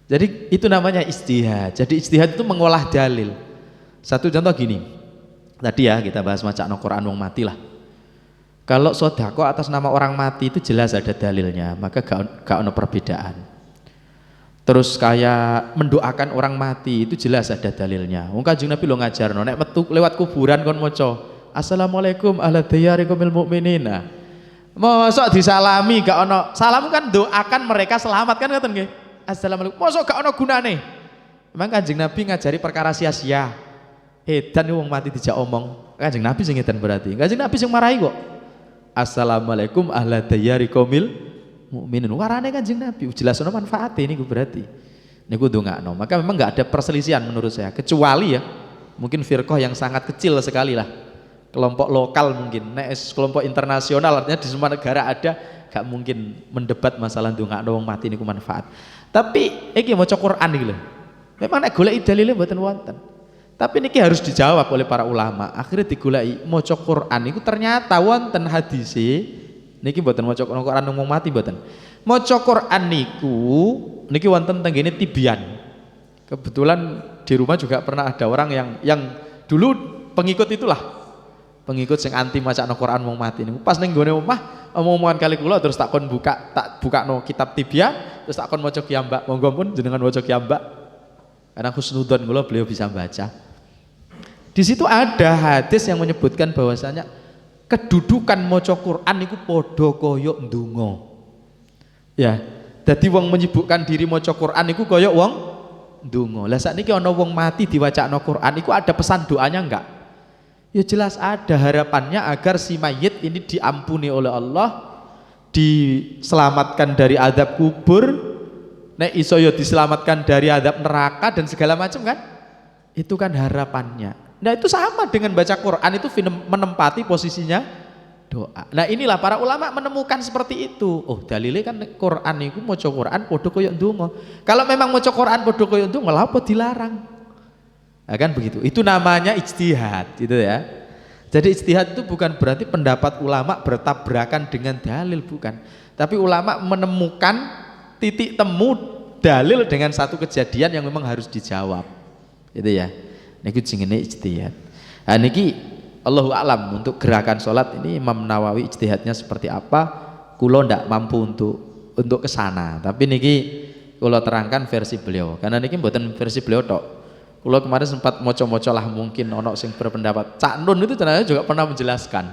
Jadi itu namanya ijtihad. Jadi ijtihad itu mengolah dalil. Satu contoh gini. Tadi ya kita bahas macakno Quran wong mati lah. Kalau sodako atas nama orang mati itu jelas ada dalilnya, maka gak ono perbedaan. Terus kayak mendoakan orang mati itu jelas ada dalilnya. Wong Kanjeng Nabi lo ngajarno nek metu lewat kuburan kon maca Assalamualaikum ala diyarikumil mu'minina. Mosok disalami gak ono salam kan doakan mereka selamat kan ngoten nggih. Assalamualaikum. Mosok gak ono gunane. Memang Kanjeng Nabi ngajari perkara sia-sia. Edan wong mati dijak omong. Kanjeng Nabi sing edan berarti. Kanjeng Nabi sing marahi kok. Assalamualaikum ahla diyarikumil mukminin. Warane Kanjeng Nabi jelas ono manfaate niku berarti. Niku ndongakno. Maka memang enggak ada perselisihan menurut saya, kecuali ya mungkin firqah yang sangat kecil sekali lah. Kelompok lokal mungkin, nek kelompok internasional artinya di semua negara ada, gak mungkin mendebat masalah ndongakno wong mati niku manfaat. Tapi iki maca Quran iki lho. Memang nek goleki dalile mboten wonten. Tapi niki harus dijawab oleh para ulama. Akhirnya digoleki maca Quran iku ternyata wonten hadise. Niki mboten maca Quran wong mati mboten. Maca Quran niku niki wonten teng ngene Tibian. Kebetulan di rumah juga pernah ada orang yang dulu pengikut itulah. Pengikut sing anti macakno Quran wong mati niku pas ning gone omah omongan kali kula terus tak bukakno kitab Tibia terus tak kon maca kiambak. Monggo pun jenengan maca kiambak. Karena husnudzon kula beliau bisa baca. Di situ ada hadis yang menyebutkan bahwasanya kedudukan maca Quran niku padha kaya ndonga. Ya, dadi wong menyibukkan diri maca Quran niku kaya wong ndonga. Lah sakniki ana wong mati diwacakno Quran iku ada pesan doanya enggak? Ya jelas ada, harapannya agar si mayit ini diampuni oleh Allah, diselamatkan dari azab kubur, nek iso ya diselamatkan dari azab neraka dan segala macam kan? Itu kan harapannya. Nah itu sama dengan baca Quran, itu menempati posisinya doa. Nah inilah para ulama menemukan seperti itu. Oh dalilnya kan Quran itu maca Quran padha kaya ndonga. Kalau memang maca Quran padha kaya ndonga lha apa dilarang? Nah, kan begitu. Itu namanya ijtihad, gitu ya. Jadi ijtihad itu bukan berarti pendapat ulama bertabrakan dengan dalil, bukan. Tapi ulama menemukan titik temu dalil dengan satu kejadian yang memang harus dijawab. Gitu ya. Niku jenenge ijtihad. Nah niki Allahu a'lam untuk gerakan sholat ini Imam Nawawi ijtihadnya seperti apa. Kulo ndak mampu untuk kesana. Tapi niki kulo terangkan versi beliau. Karena niki mboten versi beliau tok. Kulo kemarin sempat moco-moco lah mungkin ono sing berpendapat. Cak Nun itu ternyata juga pernah menjelaskan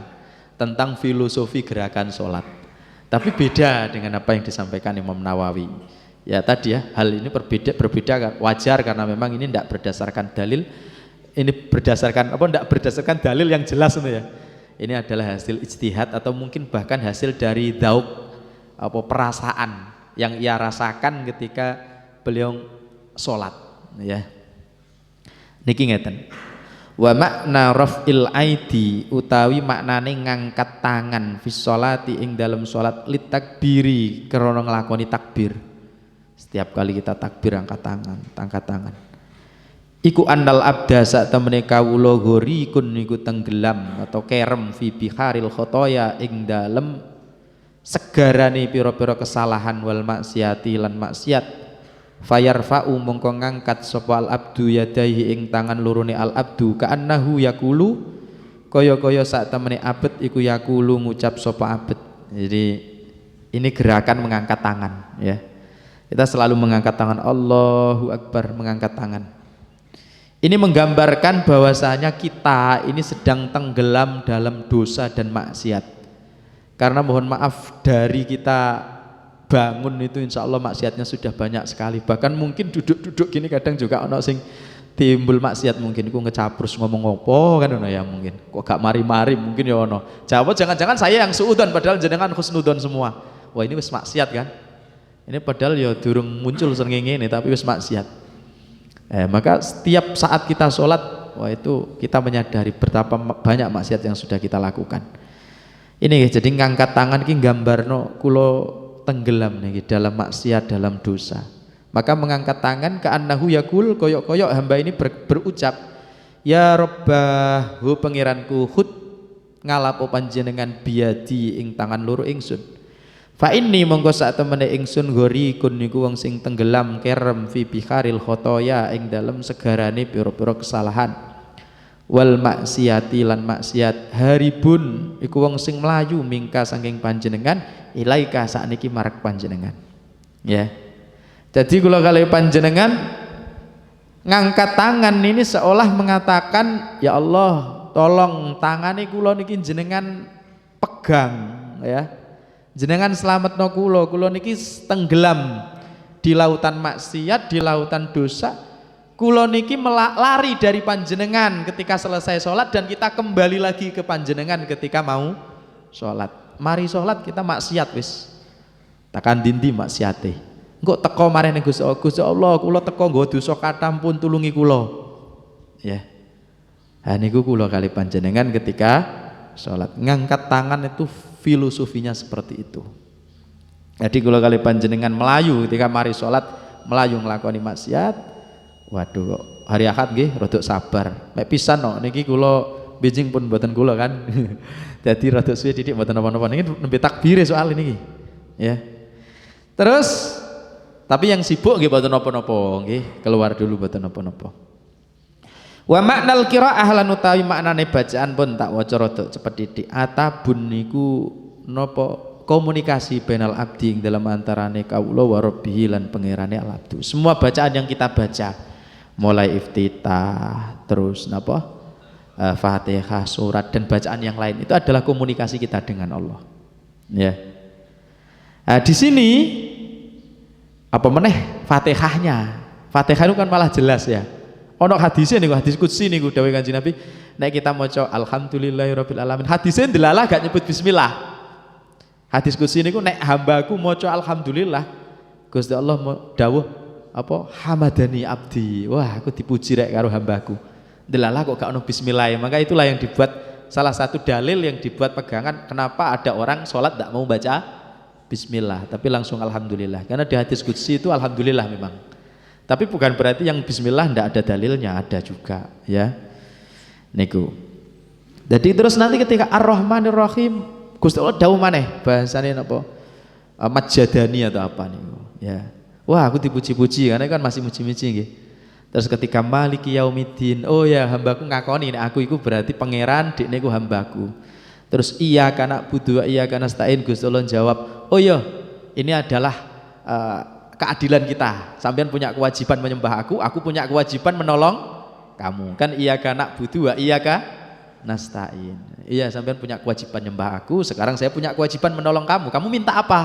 tentang filosofi gerakan sholat. Tapi beda dengan apa yang disampaikan Imam Nawawi. Ya tadi ya hal ini berbeda wajar karena memang ini tidak berdasarkan dalil. Ini berdasarkan apa? Tidak berdasarkan dalil yang jelas itu ya. Ini adalah hasil ijtihad atau mungkin bahkan hasil dari dauk apa perasaan yang ia rasakan ketika beliau sholat. Ya. Niki ngeten. Wa makna raf'il aidi utawi maknane ngangkat tangan fi sholati ing dalam sholat litakbiri krana nglakoni takbir. Setiap kali kita takbir angkat tangan. Iku andal abda sak temene kawula ghorikun niku tenggelam atau kerem fi biharil khotoya ing dalem segarane pira-pira kesalahan wal maksiati lan maksiat. Fayarfa'u mongko ngangkat sapa al abdu yadaihi ing tangan lurune al abdu ka'annahu yaqulu kaya-kaya sak temene abet iku yaqulu ngucap sapa abet. Jadi ini gerakan mengangkat tangan ya. Kita selalu mengangkat tangan, Allahu Akbar, mengangkat tangan. Ini menggambarkan bahwasanya kita ini sedang tenggelam dalam dosa dan maksiat. Karena mohon maaf dari kita bangun itu insya Allah maksiatnya sudah banyak sekali. Bahkan mungkin duduk-duduk gini kadang juga ono sing timbul maksiat mungkin. Aku ngecaprus ngomong apa kan ono ya mungkin. Kok gak mari-mari mungkin ya ono. Jawab jangan-jangan saya yang suudon padahal jenengan husnudon semua. Wah ini wis maksiat kan. Ini padahal ya durung muncul srengenge ini tapi wis maksiat. Maka setiap saat kita sholat, wah itu kita menyadari betapa banyak maksiat yang sudah kita lakukan. Ini jadi ngangkat tangan ki gambarno kulo tenggelam nih dalam maksiat dalam dosa. Maka mengangkat tangan ke annahu yakul koyok-koyok hamba ini berucap, ya Rabbah, hu pengiranku hud ngalapo panjenengan biadi ing tangan loro ingsun. Fa inni mongko sak temene ingsun ghorikun niku wong sing tenggelam kerem fi biharil khotoya ing dalem segarane pira-pira kesalahan wal maksiati lan maksiat haribun iku wong sing mlayu mingka saking panjenengan ilaika sakniki marek panjenengan ya. Jadi kula kali panjenengan ngangkat tangan ini seolah mengatakan ya Allah tolong tangane kula niki jenengan pegang ya. Jenengan selametno kula niki tenggelam di lautan maksiat, di lautan dosa. Kula niki lari dari panjenengan ketika selesai sholat dan kita kembali lagi ke panjenengan ketika mau sholat. Mari sholat kita maksiat wis. Takan dindi maksiate. Engko teko mareh ning Gusti Allah, kula teko nggo dosa kathah pun tulungi kula. Ya. Ha niku kula kali panjenengan ketika sholat. Ngangkat tangan itu filosofinya seperti itu. Jadi kalau kali panjenengan melayu ketika mari sholat melayu nglakoni maksiat, waduh kok hari Ahad nggih rodok sabar. Mek pisan no niki kula bijing pun mboten kula kan. Jadi rodok suwe didik mboten napa-napa niki nembe takbir soal ini ya. Terus tapi yang sibuk nggih mboten napa-napa nggih, keluar dulu mboten napa-napa. Wa maknal qiraah lan utawi maknane bacaan pun tak waca rada cepet didik. Atabun niku napa komunikasi bainal abdi ing dalam antarane kawula wa rabbihi lan pangerane al abdu. Semua bacaan yang kita baca mulai iftitah terus napa Fatihah, surat dan bacaan yang lain itu adalah komunikasi kita dengan Allah. Ya. Nah, di sini apa meneh Fatihahnya. Fatihah itu kan malah jelas ya. Ono hadisnya niku hadis qudsi niku dawuh Kanjeng Nabi nek kita maca alhamdulillahirabbil alamin hadisnya ndelalah gak nyebut bismillah. Hadis qudsi niku nek hambaku maca alhamdulillah Gusti Allah dawuh apa hamadani abdi. Wah aku dipuji rek karo hambaku. Ndelalah kok gak ono bismillah. Maka itulah yang dibuat salah satu dalil yang dibuat pegangan kenapa ada orang sholat tidak mau baca bismillah tapi langsung alhamdulillah. Karena di hadis qudsi itu alhamdulillah memang. Tapi bukan berarti yang bismillah tidak ada dalilnya, ada juga ya. Niku. Jadi terus nanti ketika Ar-Rahmanir Rahim Gusti Allah dawuh maneh bahasane napa? Majadani atau apa niku ya. Wah, aku dipuji-puji karena kan masih muji-muji nggih. Terus ketika maliki yaumiddin, oh ya hambaku ngakoni nek aku iku berarti pangeran, dekne iku hambaku. Terus iya kana budu iya kana stain Gusti Allah jawab, oh ya ini adalah keadilan kita. Sampean punya kewajiban menyembah aku punya kewajiban menolong kamu. Kan iya kana budu iya ka nastain. Iya sampean punya kewajiban menyembah aku, sekarang saya punya kewajiban menolong kamu. Kamu minta apa?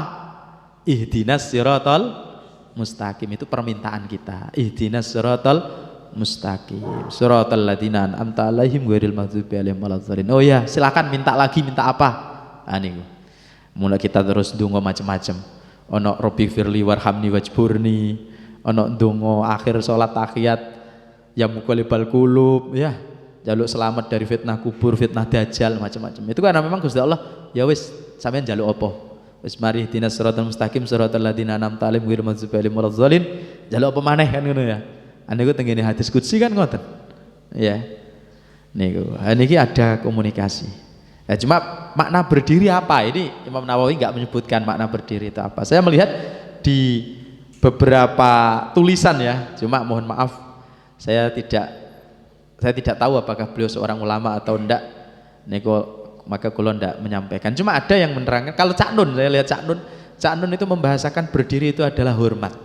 Ihdinas siratal mustaqim, itu permintaan kita. Ihdinas siratal mustaqim siratal ladzina an'amta 'alaihim ghairil maghdubi 'alaihim waladdallin. Oh ya, silakan minta lagi, minta apa? Niku. Mulai kita terus ndonga macam-macam. Ono Rabbi firli warhamni wajburni, ono ndonga akhir salat tahiyat ya muqallibal qulub, ya jaluk selamat dari fitnah kubur, fitnah dajjal, macam-macam. Itu karena memang Gusti Allah, ya wis sampean jaluk apa? Wis mari dinas siratal mustaqim siratal ladzina an'amta 'alaihim ghairil maghdubi alaihim waladdallin. Jaluk apa maneh kan ngono ya. Niku tengene hadis qudsi kan ngoten. Ya. Niku. Niki ada komunikasi. Ya, cuma makna berdiri apa? Ini Imam Nawawi enggak menyebutkan makna berdiri itu apa. Saya melihat di beberapa tulisan ya. Cuma mohon maaf saya tidak tahu apakah beliau seorang ulama atau enggak. Niku maka kula ndak menyampaikan. Cuma ada yang menerangkan, kalau Cak Nun, saya lihat Cak Nun itu membahasakan berdiri itu adalah hormat.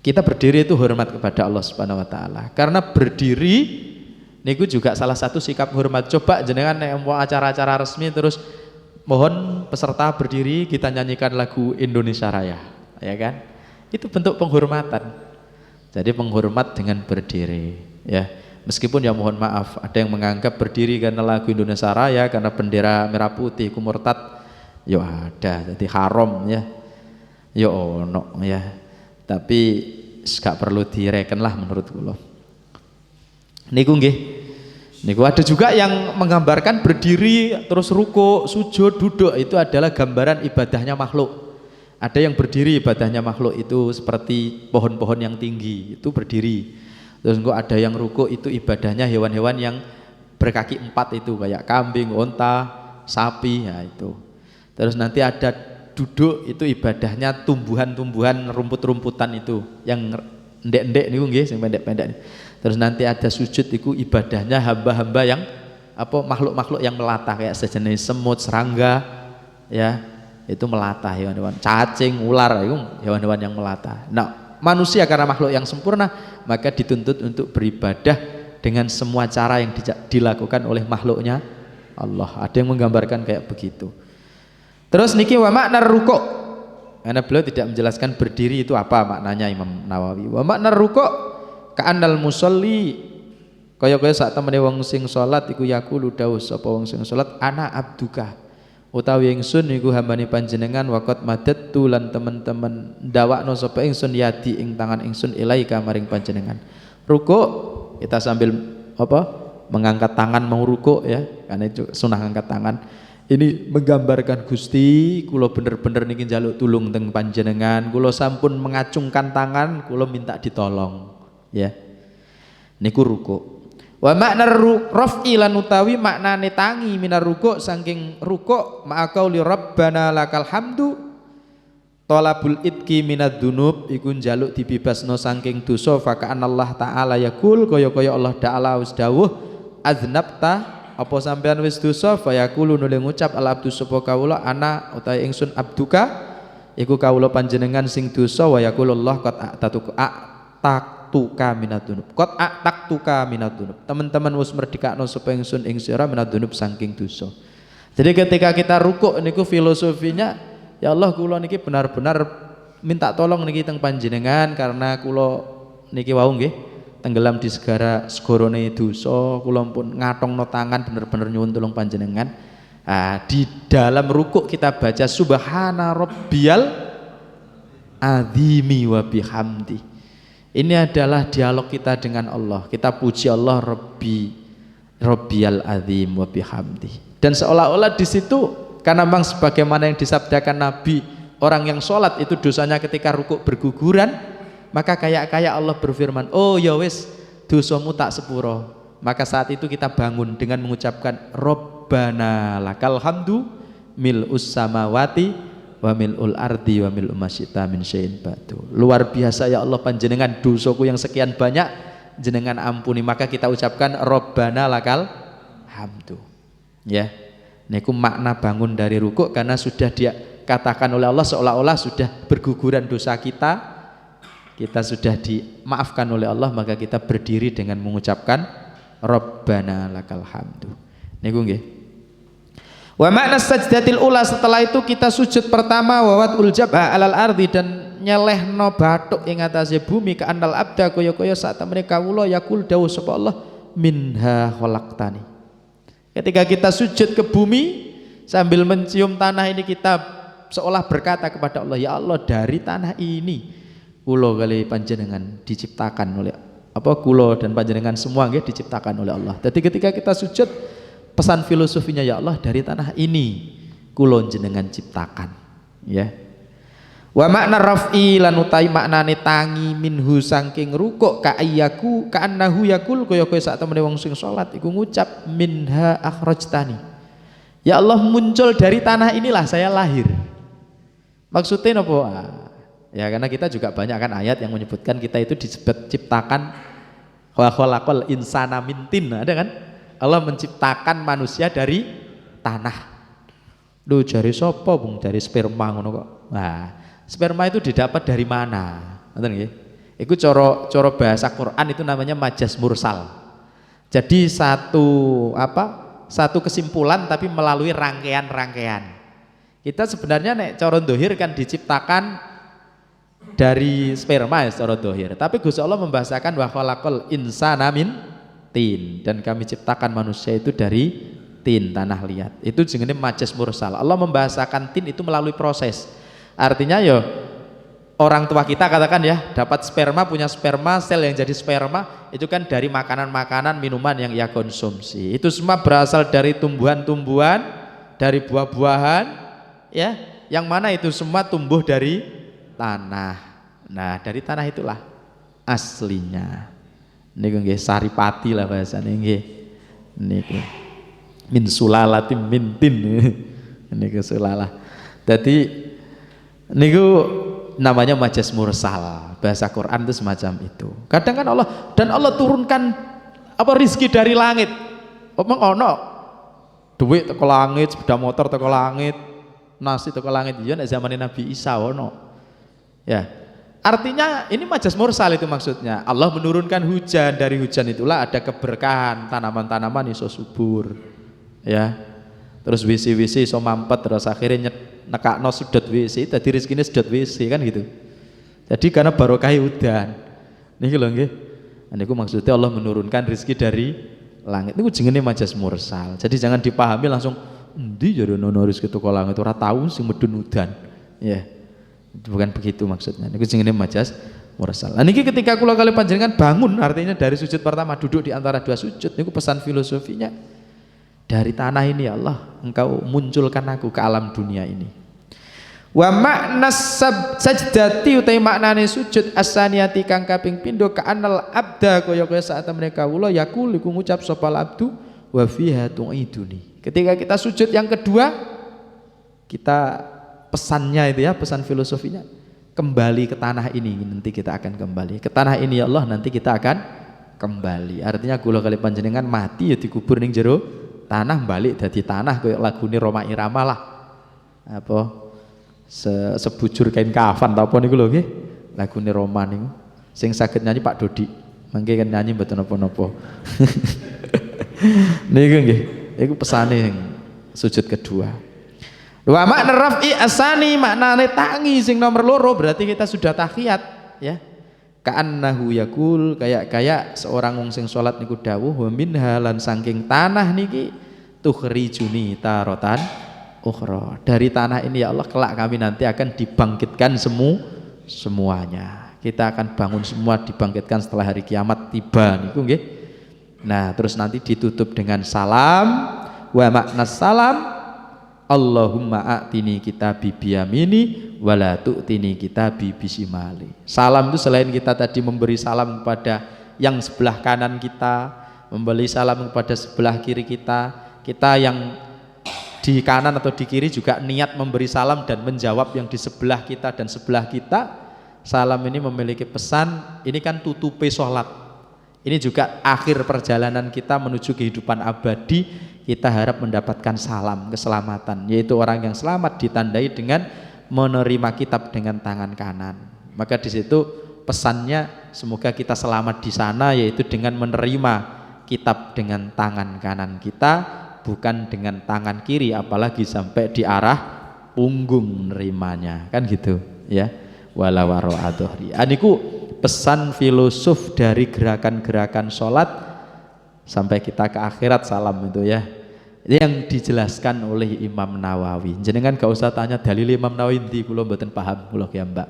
Kita berdiri itu hormat kepada Allah Subhanahu wa taala. Karena berdiri niku juga salah satu sikap hormat. Coba jenengan mau acara-acara resmi terus mohon peserta berdiri, kita nyanyikan lagu Indonesia Raya, ya kan? Itu bentuk penghormatan. Jadi penghormat dengan berdiri, ya. Meskipun ya mohon maaf, ada yang menganggap berdiri karena lagu Indonesia Raya, karena bendera merah putih, ku murtad, ya ada, jadi haram ya, ya ono ya. Tapi gak perlu direken lah menurut kula. Niku nggih, niku ada juga yang menggambarkan berdiri terus ruku, sujud, duduk itu adalah gambaran ibadahnya makhluk. Ada yang berdiri ibadahnya makhluk itu seperti pohon-pohon yang tinggi, itu berdiri. Terus kok ada yang ruku itu ibadahnya hewan-hewan yang berkaki 4 itu kayak kambing, onta, sapi, ya itu. Terus nanti ada duduk itu ibadahnya tumbuhan-tumbuhan, rumput-rumputan itu yang ndek-ndek niku nggih sing pendek-pendek. Terus nanti ada sujud itu ibadahnya hamba-hamba yang apa makhluk-makhluk yang melata kayak sejenis semut, serangga, ya. Itu melata hewan-hewan, cacing, ular itu hewan-hewan yang melata. Nah, manusia karena makhluk yang sempurna maka dituntut untuk beribadah dengan semua cara yang dilakukan oleh makhluknya Allah. Ada yang menggambarkan kayak begitu. Terus niki wa makna ruku', karena beliau tidak menjelaskan berdiri itu apa maknanya Imam Nawawi. Wa makna ruku' ka'annal musolli kaya-kaya sak temene wong sing salat iku yaqulu dawuh sapa wong sing salat ana abduka, utawi ingsun iku hambane panjenengan, waqat madattu lan teman-teman ndawakno sapa ingsun yadi ing tangan ingsun ilaika maring panjenengan. Ruku kita sambil apa mengangkat tangan mau ruku ya, karena itu sunah angkat tangan. Ini menggambarkan Gusti kula bener-bener niki njaluk tulung teng panjenengan, kula sampun mengacungkan tangan, kula minta ditolong ya. Niku ruku. Wa makna raf'i lan utawi maknane tangi minar ruku' saking ruku' ma'aqauli rabbana lakal hamdu talabul itqi minad dzunub iku njaluk dibebasno saking dosa fa Allah taala yaqul kaya-kaya Allah taala wis dawuh aznabta apa sampean wis dosa fa yaqulu nuli ngucap al abdu sapa kawula ana utawi ingsun abduka iku kawula panjenengan sing dosa wa yaqulullah qad taktuka minadunub kot taktuka minadunub, teman-teman wis merdekakno sapa ingsun ing sira minadunub saking dosa. Jadi ketika kita rukuk niku filosofinya ya Allah kula niki benar-benar minta tolong niki teng panjenengan karena kula niki wau nggih tenggelam di segorone dosa, kula pun ngatongno tangan bener-bener nyuwun tulung panjenengan. Di dalam rukuk kita baca subhana rabbiyal azimi wa bihamdi. Ini adalah dialog kita dengan Allah. Kita puji Allah Rabbiyal azim wa bihamdi. Dan seolah-olah di situ karena memang sebagaimana yang disabdakan Nabi, orang yang sholat itu dosanya ketika rukuk berguguran, maka kayak Allah berfirman, oh ya wis dosamu tak sepuro. Maka saat itu kita bangun dengan mengucapkan Rabbana lakal hamdu mil'us samawati wa mil'ul ardi wa mil'u masyita min syai'in ba'du. Luar biasa ya Allah panjenengan, dosaku yang sekian banyak jenengan ampuni, maka kita ucapkan Rabbana lakal hamdu. Ya, niku makna bangun dari rukuk, karena sudah dia katakan oleh Allah seolah-olah sudah berguguran dosa kita sudah dimaafkan oleh Allah, maka kita berdiri dengan mengucapkan Rabbana lakal hamdu. Niku nggih. Wa makna sajdatil ula, setelah itu kita sujud pertama, wawadul jabha alal ardi, dan nyelehno bathuk ing atase bumi, ka annal abda kaya-kaya sak temene kawula yakul dawuh sapa Allah minha khalaqtani. Ketika kita sujud ke bumi sambil mencium tanah ini, kita seolah berkata kepada Allah, ya Allah, dari tanah ini kula kali panjenengan diciptakan oleh kula dan panjenengan semua nggih diciptakan oleh Allah. Jadi ketika kita sujud, pesan filosofinya, ya Allah, dari tanah ini kula jenengan ciptakan, ya. Wa makna raf'i lan utai maknane tangi minhu saking rukuk, ka ayyaku ka annahu yakul kaya-kaya sak temene wong sing salat iku ngucap minha akhrajtani. Ya Allah, muncul dari tanah inilah saya lahir. Maksudnya napa? Ya karena kita juga banyak kan ayat yang menyebutkan kita itu diciptakan wa khalaqal insana min tin, ada kan? Allah menciptakan manusia dari tanah. Duh, jari sapa bung, dari sperma ngono kok. Nah, sperma itu didapat dari mana? Ngoten nggih. Iku cara bahasa Quran itu namanya majas mursal. Jadi satu kesimpulan tapi melalui rangkaian-rangkaian. Kita sebenarnya nek cara dohir kan diciptakan dari sperma ya secara dohir, tapi Gusti Allah membahasakan wa khalaqal insana min tin, dan kami ciptakan manusia itu dari tin, tanah liat. Itu jenenge majas mursal. Allah membahasakan tin itu melalui proses. Artinya ya orang tua kita katakan ya, dapat sperma, punya sperma, sel yang jadi sperma itu kan dari makanan-makanan, minuman yang ia konsumsi. Itu semua berasal dari tumbuhan-tumbuhan, dari buah-buahan, ya, yang mana itu semua tumbuh dari tanah. Nah, dari tanah itulah aslinya. Niku nggih saripati lah bahasane nggih. Niku min sulalatim min tin. Niku sulalah. Jadi niku namanya majas mursal. Bahasa Quran itu semacam itu. Kadang kan Allah turunkan rizki dari langit. Omong ono duit teko langit, sepeda motor teko langit, nasi teko langit. Ya nek zamane Nabi Isa ono. Ya. Artinya ini majas mursal itu maksudnya. Allah menurunkan hujan, dari hujan itulah ada keberkahan, tanaman-tanaman iso subur. Ya. Terus WC iso mampet, terus akhirnya nekakno sudut WC, dadi rezekine sudut WC kan gitu. Jadi karena barokah udan. Niki lho nggih. Niku maksudnya Allah menurunkan rezeki dari langit. Niku jenenge majas mursal. Jadi jangan dipahami langsung endi jare ono rezeki teko langit, ora tahu sing medun udan. Ya. Bukan begitu maksudnya. Niku jenenge majas mursal. Nah niki ketika kula kali panjenengan bangun, artinya dari sujud pertama duduk di antara dua sujud, niku pesan filosofinya, dari tanah ini ya Allah engkau munculkan aku ke alam dunia ini. Wa makna sajdati utai maknane sujud asaniyati kang kaping pindho ka anal abda kaya-kaya saat mereka kawula yakul iku ngucap sapa abdu wa fiha tu'iduni. Ketika kita sujud yang kedua, kita pesannya itu ya, pesan filosofinya, kembali ke tanah ini, nanti kita akan kembali ke tanah ini ya Allah, nanti kita akan kembali. Artinya kula kali panjenengan mati ya dikubur ning jero tanah, balik dadi tanah koyo lagune Roma Irama lah. Apa sebujur kain kafan ta apa niku lho nggih, lagune Roma niku. Sing saged nyanyi Pak Dodi. Mangke kan nyanyi mboten napa-napa. Niku nggih, iku pesane sujud kedua. Wa makna raf'i asani, maknane tangi sing nomor loro, berarti kita sudah tahiyat ya. Ka'annahu yakul, kayak seorang wong sing salat niku dawuh wa minha lan saking tanah niki tukhrijuni tarotan ukhra. Dari tanah ini ya Allah kelak kami nanti akan dibangkitkan semuanya. Kita akan bangun semua, dibangkitkan setelah hari kiamat tiba niku nggih. Nah, terus nanti ditutup dengan salam. Wa makna salam Allahumma a'tini kitabi biyamini wala tu'tini kitabi bisimali. Salam itu selain kita tadi memberi salam kepada yang sebelah kanan kita, memberi salam kepada sebelah kiri kita, kita yang di kanan atau di kiri juga niat memberi salam dan menjawab yang di sebelah kita dan sebelah kita. Salam ini memiliki pesan, ini kan tutupi sholat. Ini juga akhir perjalanan kita menuju kehidupan abadi. Kita harap mendapatkan salam keselamatan, yaitu orang yang selamat ditandai dengan menerima kitab dengan tangan kanan. Maka di situ pesannya semoga kita selamat di sana, yaitu dengan menerima kitab dengan tangan kanan kita, bukan dengan tangan kiri, apalagi sampai di arah punggung nerimanya, kan gitu ya. Wala wara'a dhuhri. Aniku pesan filosof dari gerakan-gerakan sholat sampai kita ke akhirat salam itu ya, yang dijelaskan oleh Imam Nawawi. Jenengan gak usah tanya dalil Imam Nawawi ndi, kula mboten paham kula ya Mbak.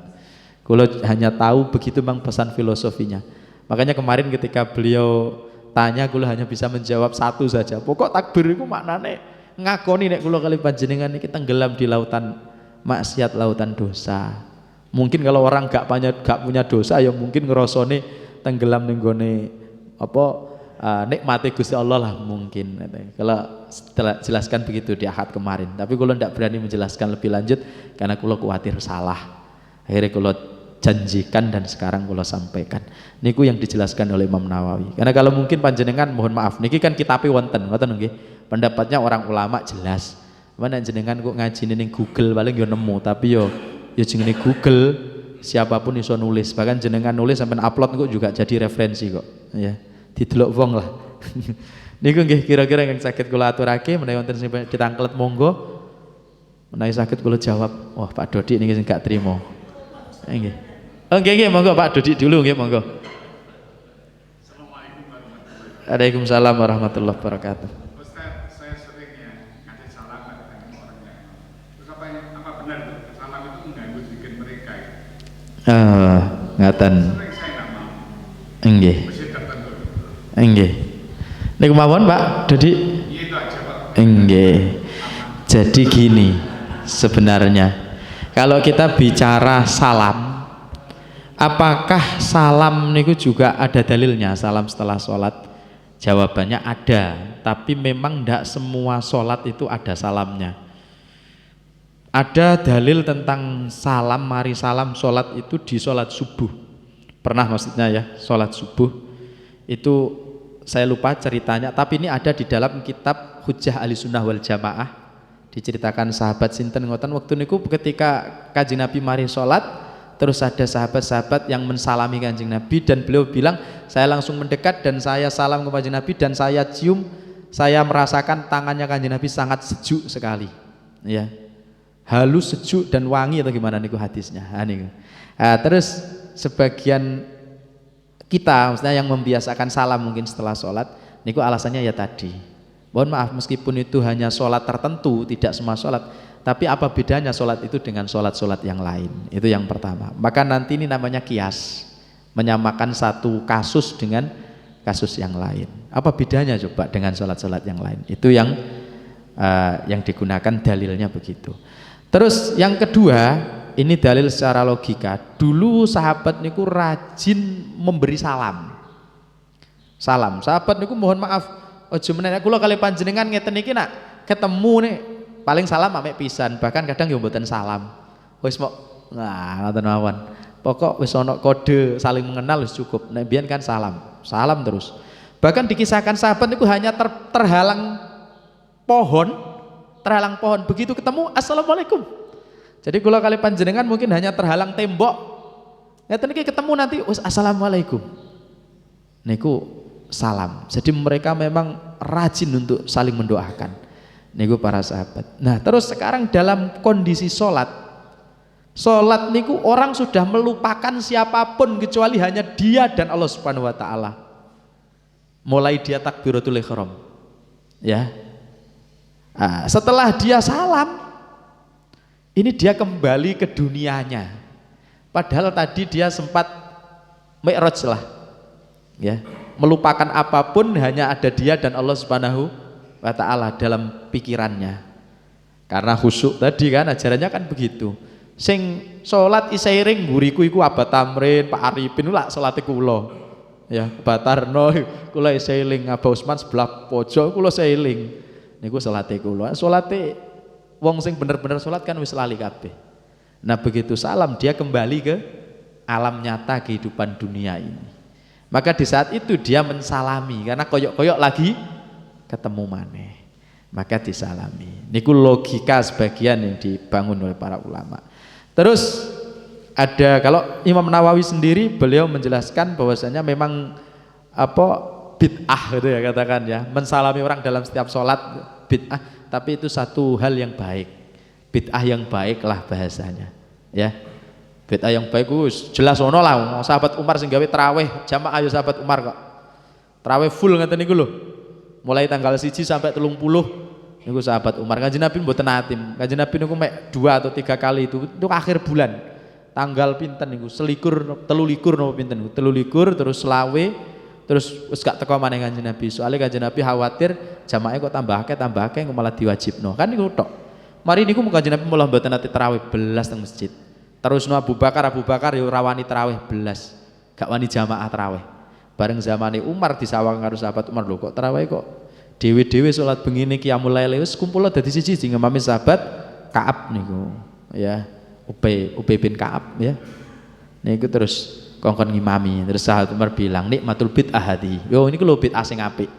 Kula hanya tahu begitu memang pesan filosofinya. Makanya kemarin ketika beliau tanya, kula hanya bisa menjawab satu saja. Pokok takbir itu maknane ngakoni nek kula kali panjenengan iki tenggelam di lautan maksiat, lautan dosa. Mungkin kalau orang gak punya dosa ya mungkin ngerosone tenggelam ning gone apa nikmati Gusti Allah lah mungkin. Kalau jelaskan begitu di Ahad kemarin. Tapi kula ndak berani menjelaskan lebih lanjut karena kula khawatir salah. Akhirnya kula janjikan dan sekarang kula sampaikan. Niku yang dijelaskan oleh Imam Nawawi. Karena kalau mungkin panjenengan mohon maaf niki kan kitabe wonten, ngoten nggih. Pendapatnya orang ulama jelas. Mana jenengan kok ngaji ning Google paling yo nemu, tapi yo jenenge Google siapapun iso nulis. Bahkan jenengan nulis sampai upload kok juga jadi referensi kok, ya. Didelok wong lah. Niku nggih kira-kira yang sakit kula aturake menawi wonten sing ditangklet monggo. Menawi sakit kula jawab, wah Pak Dodi niki sing gak trimo. Nggih. Oh nggih monggo Pak Dodi dulu nggih monggo. Waalaikumsalam warahmatullahi wabarakatuh. Ustaz, saya sering ya ngasih salam ke orangnya. Terus apa benar salam itu mengganggu zikir mereka ya? Ngaten. Sering saya nggak mau. Nggih. Mesti tertentu. Nggih. Niku mawon Pak Dodi. Iya itu aja Pak. Nggih. Jadi gini sebenarnya. Kalau kita bicara salam, apakah salam niku juga ada dalilnya, salam setelah sholat? Jawabannya ada, tapi memang tidak semua sholat itu ada salamnya. Ada dalil tentang salam, mari salam sholat itu di sholat subuh. Pernah maksudnya ya, sholat subuh itu saya lupa ceritanya, tapi ini ada di dalam kitab Hujjah Ahlussunnah wal Jamaah. Diceritakan sahabat sinten ngoten waktu niku ketika Kanjeng Nabi mari sholat, terus ada sahabat-sahabat yang mensalami Kanjeng Nabi dan beliau bilang, saya langsung mendekat dan saya salam kepada Kanjeng Nabi dan saya cium, saya merasakan tangannya Kanjeng Nabi sangat sejuk sekali, ya, halus, sejuk dan wangi atau gimana niku hadisnya. Terus sebagian kita, maksudnya yang membiasakan salam mungkin setelah sholat, niku alasannya ya tadi. Mohon maaf meskipun itu hanya sholat tertentu, tidak semua sholat. Tapi apa bedanya sholat itu dengan sholat-sholat yang lain? Itu yang pertama. Maka nanti ini namanya kias, menyamakan satu kasus dengan kasus yang lain. Apa bedanya coba dengan sholat-sholat yang lain? Itu yang digunakan dalilnya begitu. Terus yang kedua, ini dalil secara logika. Dulu sahabat niku rajin memberi salam. Salam. Sahabat niku mohon maaf, ojo menenek kula kali panjenengan ngeten iki nak ketemu nih paling salam ambek pisan, bahkan kadang yo mboten salam. Wis mok ngoten mawon. Pokok wis ana kode saling mengenal wis cukup. Nek biyen kan salam terus. Bahkan dikisahkan sahabat niku hanya terhalang pohon, begitu ketemu assalamualaikum. Jadi kula kali panjenengan mungkin hanya terhalang tembok. Ngeten iki ketemu nanti wis assalamualaikum. Niku salam. Jadi mereka memang rajin untuk saling mendoakan. Niku para sahabat. Nah terus sekarang dalam kondisi sholat niku orang sudah melupakan siapapun kecuali hanya dia dan Allah Subhanahu Wa Taala. Mulai dia takbiratul ihram, ya. Setelah dia salam, ini dia kembali ke dunianya. Padahal tadi dia sempat mi'raj lah, ya. Melupakan apapun, hanya ada dia dan Allah Subhanahu wa ta'ala dalam pikirannya. Karena khusyuk tadi kan ajarannya kan begitu. Sing salat isairing guriku iku Abah Tamrin, Pak Arifin lak salate kula. Ya, Batarno kula isailing, Abah Usman sebelah pojok kula sailing. Niku salate kula. Salate wong sing bener-bener sholat kan wis lali kabeh. Nah begitu salam dia kembali ke alam nyata kehidupan dunia ini. Maka di saat itu dia mensalami karena koyok-koyok lagi ketemu maneh. Maka disalami. Niku logika sebagian yang dibangun oleh para ulama. Terus ada kalau Imam Nawawi sendiri beliau menjelaskan bahwasanya memang apa bid'ah gitu ya katakan ya, mensalami orang dalam setiap sholat bid'ah, tapi itu satu hal yang baik. Bid'ah yang baik lah bahasanya ya. Bid'ah yang baik jelas ono lah sahabat Umar sing gawe tarawih jamaah ayo sahabat Umar kok. Tarawih full ngeten niku lho. Mulai tanggal 1 sampai 30 niku sahabat Umar. Kanjeng Nabi mboten atim. Kanjeng Nabi niku mek 2 atau 3 kali itu akhir bulan. Tanggal pinten niku? 23 napa pinten niku? 23 terus selawe terus wis gak teko maneh Kanjeng Nabi. Soalnya Kanjeng Nabi khawatir jamaah kok tambah akeh malah diwajibno. Kan niku tok. Mari niku Kanjeng Nabi malah mboten ate tarawih belas teng masjid. Terus Abu Bakar yo rawani tarawih belas. Gak wani jamaah tarawih. Bareng zamane Umar disawang karo sahabat Umar lho kok tarawih kok dewe-dewe salat bengi niki qiyamul lail wis kumpul dadi siji ngemami sahabat Ka'ab niku ya. Ubay bin Ka'ab ya. Niku terus kongkon ngimami. Terus sahabat Umar bilang, "Nikmatul bid'ah hadi." Yo niku lho bid'ah sing apik.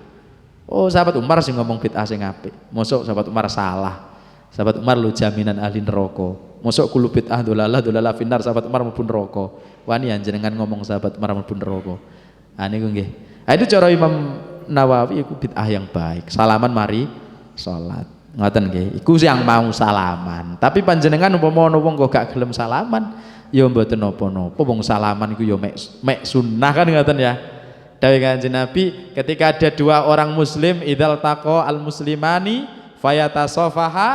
Oh, sahabat Umar sing ngomong bid'ah sing apik. Mosok sahabat Umar salah. Sahabat Umar lu jaminan ahli neraka. Mosok kulo bid'ah dolalah finnar sahabat Umar mlebu neraka. Wani jenengan ngomong sahabat Umar mlebu neraka. Ah niku nggih. Itu cara Imam Nawawi iku bid'ah yang baik. Salaman mari salat. Ngoten nggih. Iku yang mau salaman. Tapi panjenengan umpama ana wong kok gak gelem salaman, ya mboten napa-napa. Wong salaman iku ya mek sunnah kan ngoten ya. Dawuh Kanjeng Nabi, ketika ada 2 orang muslim idzal taqa al muslimani fayatasafaha,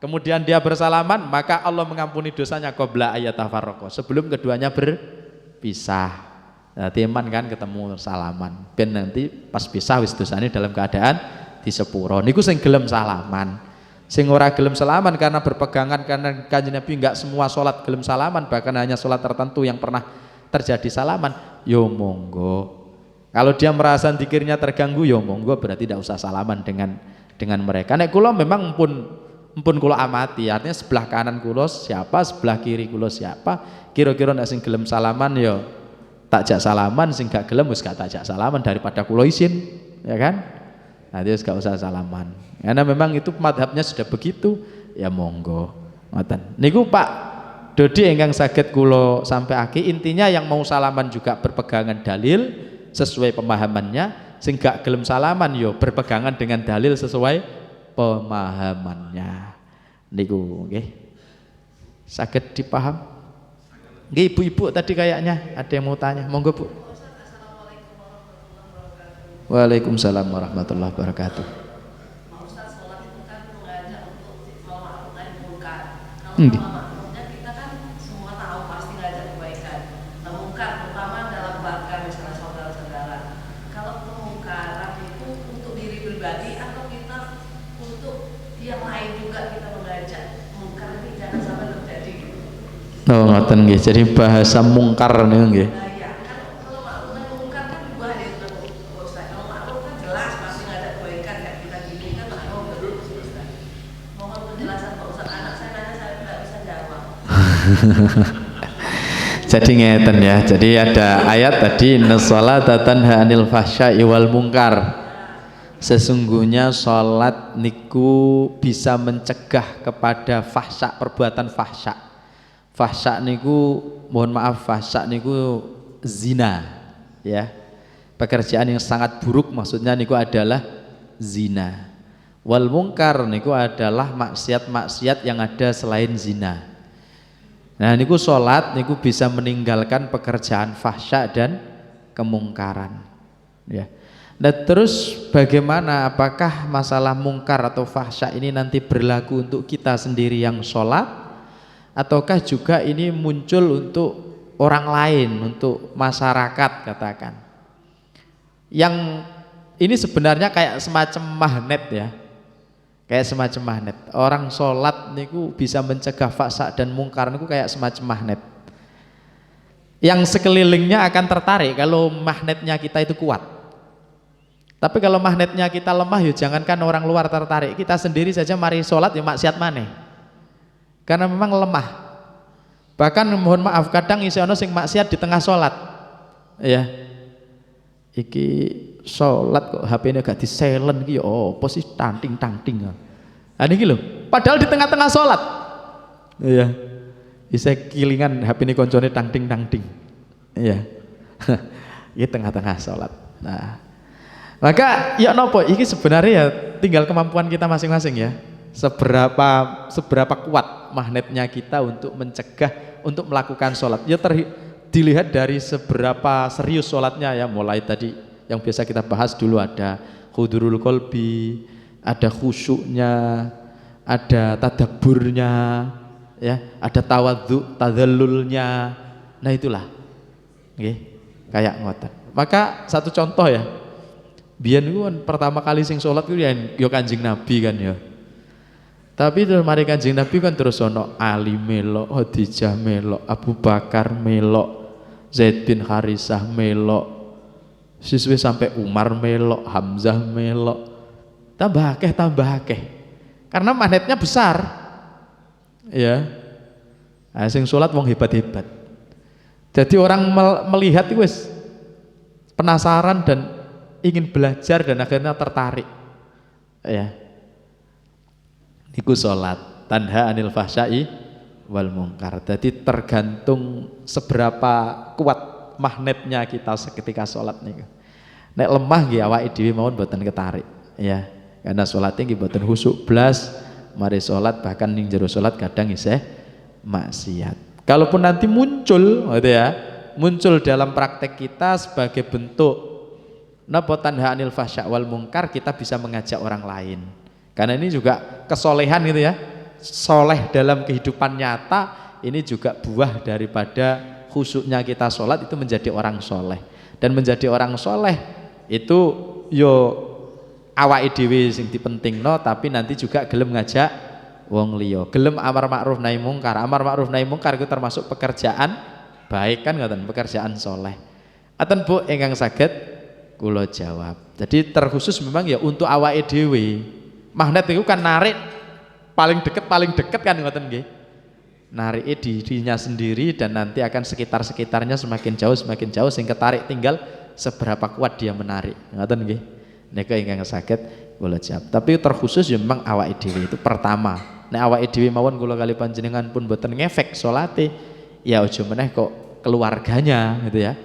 kemudian dia bersalaman, maka Allah mengampuni dosanya qabla ayatafarraqa. Sebelum keduanya berpisah. Nah, teman kan ketemu salaman. Ben nanti pas pisah wis dosane dalam keadaan disepuro. Niku sing gelem salaman. Sing ora gelem salaman karena berpegangan karena Kanjeng Nabi enggak semua salat gelem salaman, bahkan hanya salat tertentu yang pernah terjadi salaman. Yo monggo. Kalau dia merasa zikirnya terganggu, yo monggo berarti tidak usah salaman dengan mereka. Nek kula memang pun kula amati, artinya sebelah kanan kula siapa, sebelah kiri kula siapa. Kira-kira nek sing gelem salaman yo takjak salaman, sing gak gelem wis gak takjak salaman daripada kula isin, ya kan? Nanti wis gak usah salaman. Karena memang itu madhabnya sudah begitu, ya monggo. Ngoten. Niku Pak Dodi ingkang saged kula sampaiake, intinya yang mau salaman juga berpegangan dalil sesuai pemahamannya, sing gak gelem salaman yo berpegangan dengan dalil sesuai pemahamannya. Niku nggih. Saged dipaham? Nggih ibu-ibu tadi kayaknya ada yang mau tanya, monggo Bu. Waalaikumsalam warahmatullahi wabarakatuh. Ustaz, sholat itu kan mengajak untuk ma'ruf nahi munkar. Nggih. Makmumnya kita kan semua tahu pasti ngajak kebaikan. Nah, munkar terutama dalam keluarga misalnya saudara-saudara. Kalau kemungkaran itu untuk diri pribadi atau kita untuk yang lain juga kita mengajak munkar ini jangan sampai terjadi gitu. Oh ngoten nggih. Jadi bahasa mungkar niku nggih. Nah, ya kan kalau ma'ruf nahi munkar kan dua ya Ustaz. Kalau ma'ruf kan jelas pasti ngajak kebaikan kayak kita gini kan ma'ruf terus Ustaz. Mohon penjelasan Pak Ustaz. Anak saya nanya saya tidak bisa jawab. Jadi ngeten ya. Jadi ada ayat tadi innasolata tanha 'anil fahsya'i wal munkar. Sesungguhnya salat niku bisa mencegah kepada fahsya, perbuatan fahsya. Fahsya niku mohon maaf, fahsya niku zina ya. Pekerjaan yang sangat buruk maksudnya niku adalah zina. Wal munkar niku adalah maksiat-maksiat yang ada selain zina. Nah niku salat niku bisa meninggalkan pekerjaan fahsya dan kemungkaran ya. Nah terus bagaimana, apakah masalah mungkar atau fahsya ini nanti berlaku untuk kita sendiri yang salat ataukah juga ini muncul untuk orang lain, untuk masyarakat katakan. Yang ini sebenarnya kayak semacam magnet ya. Kayak semacam magnet. Orang sholat niku bisa mencegah fahsya dan mungkar niku kayak semacam magnet. Yang sekelilingnya akan tertarik kalau magnetnya kita itu kuat. Tapi kalau magnetnya kita lemah, ya jangankan orang luar tertarik, kita sendiri saja mari sholat ya maksiat maneh. Karena memang lemah. Bahkan mohon maaf, kadang isi ono sing maksiat di tengah sholat. Ya. Iki sholat kok HP-nya gak di-silent iki, apa sih tangting-tangting. Nah ini lho, padahal di tengah-tengah sholat. Iya. Bisa kilingan HP ini koncone tangting-tangting. Iya. Ini tengah-tengah sholat. Nah, maka ya nopo, ini sebenarnya ya tinggal kemampuan kita masing-masing ya. Seberapa kuat magnetnya kita untuk mencegah, untuk melakukan sholat. Ya dilihat dari seberapa serius sholatnya ya. Mulai tadi yang biasa kita bahas dulu ada hudurul qalbi, ada khusyuknya, ada tadabburnya, ya, ada tawadhu, tadzallulnya. Nah itulah. Nggih, kayak ngoten. Maka satu contoh ya. Biyen ku pertama kali sing salat ku ya Kanjeng Nabi kan ya. Tapi terus mari Kanjeng Nabi kan terus ono Ali melok, Khadijah melok, Abu Bakar melok, Zaid bin Harisah melok. Siswi sampai Umar melok, Hamzah melok. Tambah akeh. Karena magnetnya besar. Ya. Nah, sing salat wong hebat-hebat. Jadi orang melihat itu wis penasaran dan ingin belajar dan akhirnya tertarik. Ya. Iku salat tanha anil fahsya'i wal munkar. Jadi tergantung seberapa kuat magnetnya kita ketika salat niku. Nek lemah nggih awake dhewe mawon mboten ketarik, ya. Karena salat nggih mboten khusyuk blas, mari salat bahkan ning jero salat kadang isih maksiat. Kalaupun nanti muncul gitu ya, muncul dalam praktek kita sebagai bentuk napa tanha anil fahsya' wal munkar, kita bisa mengajak orang lain. Karena ini juga kesolehan gitu ya. Soleh dalam kehidupan nyata ini juga buah daripada khusyuknya kita sholat itu menjadi orang soleh. Dan menjadi orang soleh itu yo awake dhewe sing dipentingno, tapi nanti juga gelem ngajak wong liya, gelem amar ma'ruf nahi mungkar. Amar ma'ruf nahi mungkar itu termasuk pekerjaan baik kan ngoten, pekerjaan soleh. Aten Bu ingkang saged kula jawab. Jadi terkhusus memang ya untuk awake dhewe. Magnet itu kan narik paling deket kan ngoten nggih. Narike dirinya sendiri dan nanti akan sekitar-sekitarnya semakin jauh sing ketarik, tinggal seberapa kuat dia menarik. Ngoten nggih. Nika ingkang saged kula jawab. Tapi terkhusus ya memang awake dhewe itu pertama. Nek awake dhewe mawon kula kali panjenengan pun mboten ngefek salate, ya aja meneh kok keluarganya gitu ya.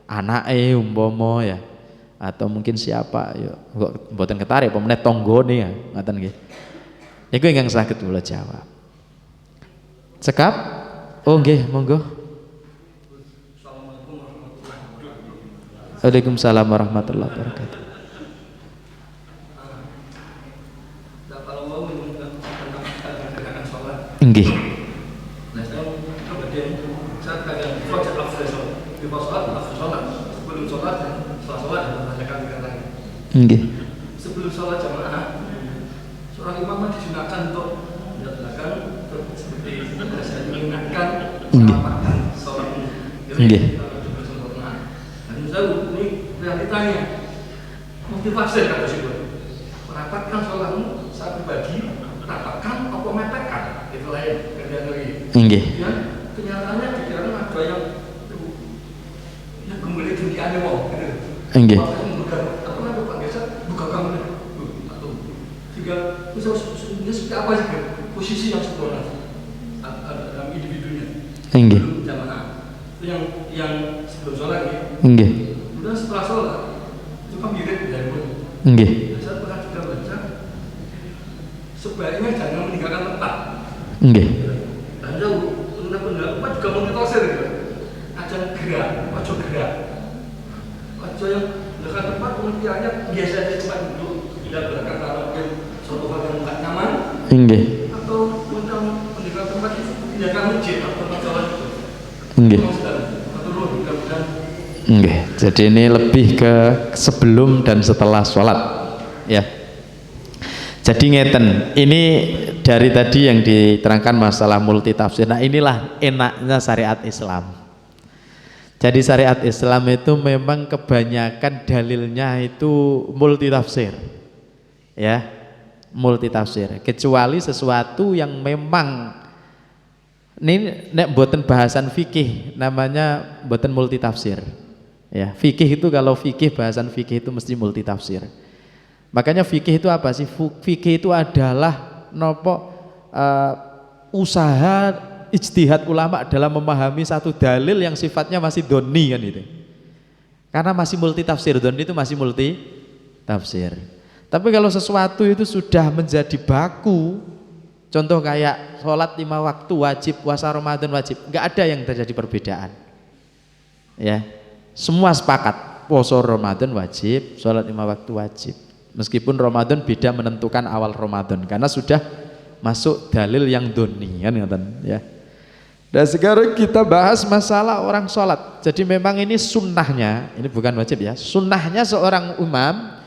Anake umpama ya. Atau mungkin siapa ya kok mboten ketarik apa meneh tanggane ya. Ngoten nggih. Niku ingkang saged kula jawab. Cekap? Oh nggih, monggo. Waalaikumsalam warahmatullahi wabarakatuh. Nggih. Nggih. Sebelum sholat jamaah, seorang imam disunahkan untuk melakukan seperti saya mengingatkan mengamalkan sholatmu. Nggih. Dan tahu ini realitanya motivasi kata sih, merapatkan sholatmu saat pribadi, rapatkan apa mepetkan, itulah yang kerjaan lagi. Nggih. Ya, kenyataannya pikiran ada yang kembali dunia wong, gitu. Nggih. Seperti apa sih posisi yang sempurna dalam individunya? Nggih. Belum jamaah. Itu yang sebelum sholat ya. Nggih. Kemudian setelah sholat itu kan mirip dari pun. Nggih. Saya pernah juga baca sebaiknya jangan meninggalkan tempat. Nggih. Dan jauh pendapat juga monitor gitu. Aja gerak, ojo gerak. Ojo yang dekat tempat pengertiannya biasa di tempat duduk, tidak berangkat kalau suatu hal yang tidak nyaman. Nggih. Atau macam pendidikan tempat itu tindakan masjid atau tempat sholat. Nggih. Mudah-mudahan. Nggih. Jadi ini lebih ke sebelum dan setelah sholat, ya. Jadi ngeten, ini dari tadi yang diterangkan masalah multitafsir. Nah inilah enaknya syariat Islam. Jadi syariat Islam itu memang kebanyakan dalilnya itu multi tafsir, ya, multi tafsir. Kecuali sesuatu yang memang ini nek boten bahasan fikih, namanya boten multi tafsir. Ya, fikih itu kalau fikih bahasan fikih itu mesti multi tafsir. Makanya fikih itu apa sih? Fikih itu adalah usaha ijtihad ulama dalam memahami satu dalil yang sifatnya masih doni kan itu. Karena masih multi tafsir, doni itu masih multi tafsir. Tapi kalau sesuatu itu sudah menjadi baku, contoh kayak sholat 5 waktu wajib, puasa Ramadan wajib, nggak ada yang terjadi perbedaan. Ya, semua sepakat puasa Ramadan wajib, sholat 5 waktu wajib. Meskipun Ramadan beda menentukan awal Ramadan, karena sudah masuk dalil yang doni kan ya. Dan sekarang kita bahas masalah orang sholat. Jadi memang ini sunnahnya, ini bukan wajib ya. Sunnahnya seorang imam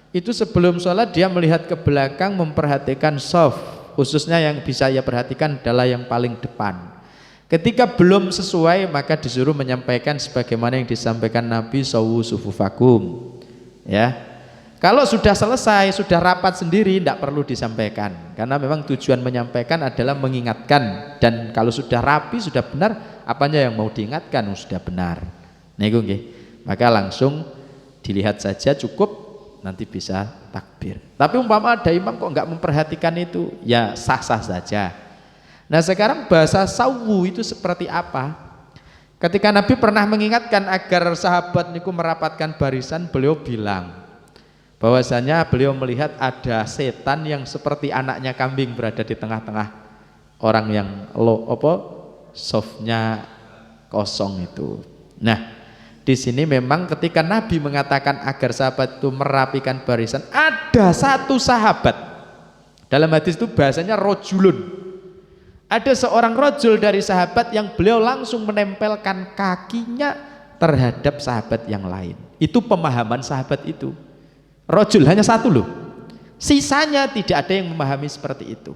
itu sebelum sholat dia melihat ke belakang, memperhatikan shaf. Khususnya yang bisa ia perhatikan adalah yang paling depan. Ketika belum sesuai maka disuruh menyampaikan sebagaimana yang disampaikan Nabi sawu sufufakum. Ya. Kalau sudah selesai, sudah rapat sendiri, tidak perlu disampaikan. Karena memang tujuan menyampaikan adalah mengingatkan. Dan kalau sudah rapi, sudah benar, apanya yang mau diingatkan sudah benar. Niku nggih. Maka langsung dilihat saja cukup, nanti bisa takbir. Tapi umpama ada imam kok nggak memperhatikan itu, ya sah-sah saja. Nah sekarang bahasa sawu itu seperti apa? Ketika Nabi pernah mengingatkan agar sahabat niku merapatkan barisan, beliau bilang bahwasanya beliau melihat ada setan yang seperti anaknya kambing berada di tengah-tengah orang yang softnya kosong itu. Nah, di sini memang ketika Nabi mengatakan agar sahabat itu merapikan barisan, ada satu sahabat. Dalam hadis itu bahasanya rojulun. Ada seorang rojul dari sahabat yang beliau langsung menempelkan kakinya terhadap sahabat yang lain. Itu pemahaman sahabat itu. Rojul hanya satu loh, sisanya tidak ada yang memahami seperti itu.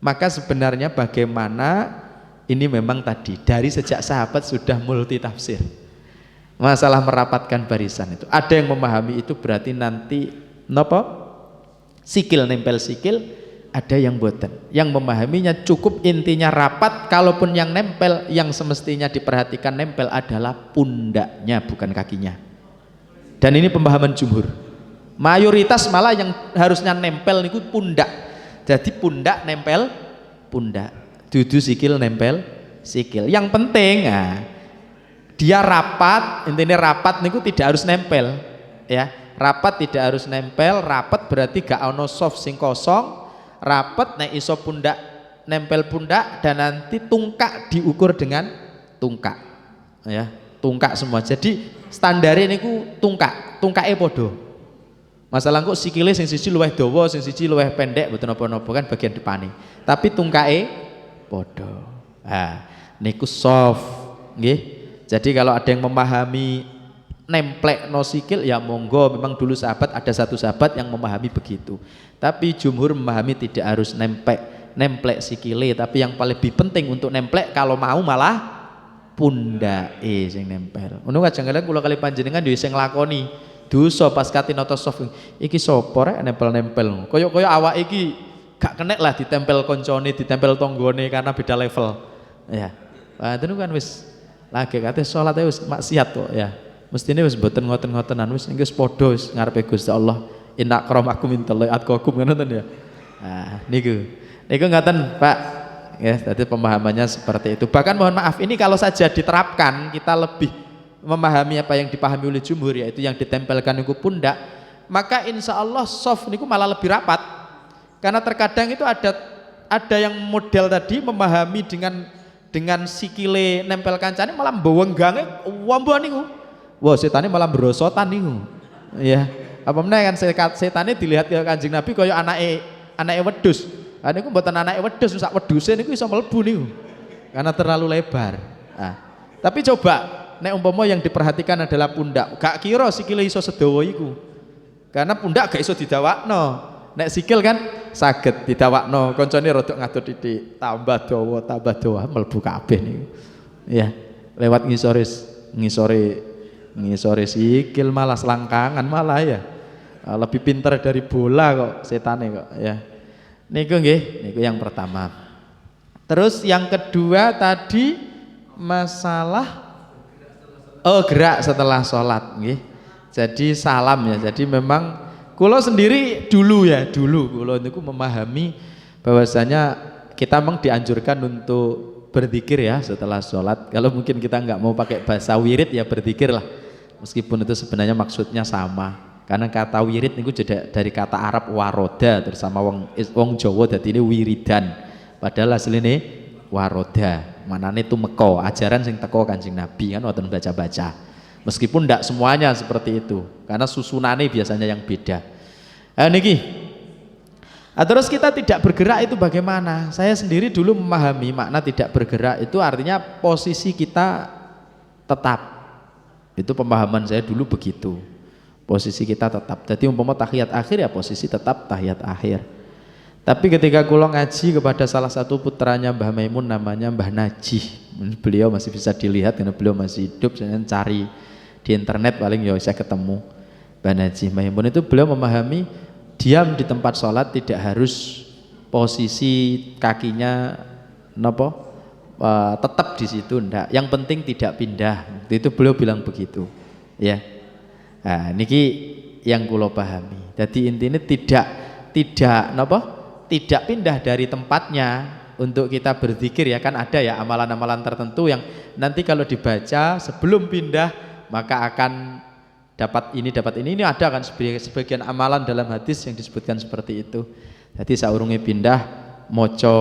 Maka sebenarnya bagaimana ini memang tadi dari sejak sahabat sudah multi tafsir masalah merapatkan barisan itu. Ada yang memahami itu berarti nanti sikil nempel sikil, ada yang boten. Yang memahaminya cukup intinya rapat, kalaupun yang nempel yang semestinya diperhatikan nempel adalah pundaknya bukan kakinya. Dan ini pemahaman jumhur. Mayoritas malah yang harusnya nempel niku pundak. Jadi pundak nempel pundak, dudu sikil nempel sikil. Yang penting dia rapat, intinya rapat niku tidak harus nempel ya. Rapat tidak harus nempel, rapat berarti gak ono soft sing kosong. Rapat nek iso pundak nempel pundak dan nanti tungkak diukur dengan tungkak. Ya, tungkak semua. Jadi standarnya niku tungkake podo. Masalah kok sikile sing siji luwih dawa, sing siji luwih pendek, mboten napa-napa kan bagian depane. Tapi tungkae padha. Niku soft, nggih. Jadi kalau ada yang memahami nemplekno sikil ya monggo, memang dulu sahabat ada satu sahabat yang memahami begitu. Tapi jumhur memahami tidak harus nemplek sikile, tapi yang paling lebih penting untuk nemplek kalau mau malah pundake sing nempel. Ngono kadang-kadang kula kali panjenengan yo sing nglakoni dosa pas katinoto soft iki sapa rek nempel-nempel koyo awak iki gak kenek lah ditempel koncone ditempel tonggone karena beda level ya. Itu kan wis lagi kate salate wis maksiat kok ya. Mestine wis mboten ngoten-ngotenan wis iki wis padha wis ngarepe Gusti Allah. Inna akramakum indallahi atqakum ngoten ya. Niku ngoten Pak. Ya, tadi pemahamannya seperti itu. Bahkan mohon maaf ini kalau saja diterapkan kita lebih memahami apa yang dipahami oleh jumhur, yaitu yang ditempelkan niku pundak, maka insya Allah soft niku malah lebih rapat. Karena terkadang itu ada yang model tadi memahami dengan sikile nempel kancane malah mbewenggange wambo niku. Wah, setane malah berosotan niku. Ya, apa meneh kan setane dilihat ke Kanjeng Nabi kaya anake wedhus. Niku mboten anake wedhus, sak wedhuse niku iso mlebu niku. Karena terlalu lebar. Tapi coba nek umpama yang diperhatikan adalah pundak, gak kira sikile iso sedawa iku. Karena pundak gak iso didawakno. Nek sikil kan saged didawakno, koncone rodok ngadut titik, tambah dawa mlebu kabeh niku. Ya, lewat ngisor wis ngisore sikil malah selangkangan malah ya. Lebih pintar dari bola kok setane kok ya. Niku nggih, niku yang pertama. Terus yang kedua tadi masalah gerak setelah sholat nggih. Jadi salam ya. Jadi memang kula sendiri dulu kula niku memahami bahwasanya kita memang dianjurkan untuk berzikir ya setelah sholat. Kalau mungkin kita nggak mau pakai bahasa wirid ya berzikir lah. Meskipun itu sebenarnya maksudnya sama. Karena kata wirid niku dari kata Arab waroda terus sama wong Jawa dadi ini wiridan. Padahal asline waroda. Manane tumeka, ajaran sing teko Kanjeng Nabi kan wonten baca-baca. Meskipun tidak semuanya seperti itu. Karena susunane biasanya yang beda. Niki. Terus kita tidak bergerak itu bagaimana? Saya sendiri dulu memahami makna tidak bergerak itu artinya posisi kita tetap. Itu pemahaman saya dulu begitu. Posisi kita tetap. Jadi umpama tahiyat akhir ya posisi tetap tahiyat akhir. Tapi ketika kula ngaji kepada salah satu putranya Mbah Maimun namanya Mbah Najih. Beliau masih bisa dilihat karena beliau masih hidup. Saya cari di internet paling ya saya ketemu Mbah Najih Maimun itu beliau memahami diam di tempat sholat tidak harus posisi kakinya tetap di situ ndak. Yang penting tidak pindah. Itu beliau bilang begitu. Ya. Nah, niki yang kula pahami. Jadi intinya tidak pindah dari tempatnya untuk kita berzikir ya kan ada ya amalan-amalan tertentu yang nanti kalau dibaca sebelum pindah maka akan dapat ini ada kan sebagian amalan dalam hadis yang disebutkan seperti itu. Jadi saurunge pindah maca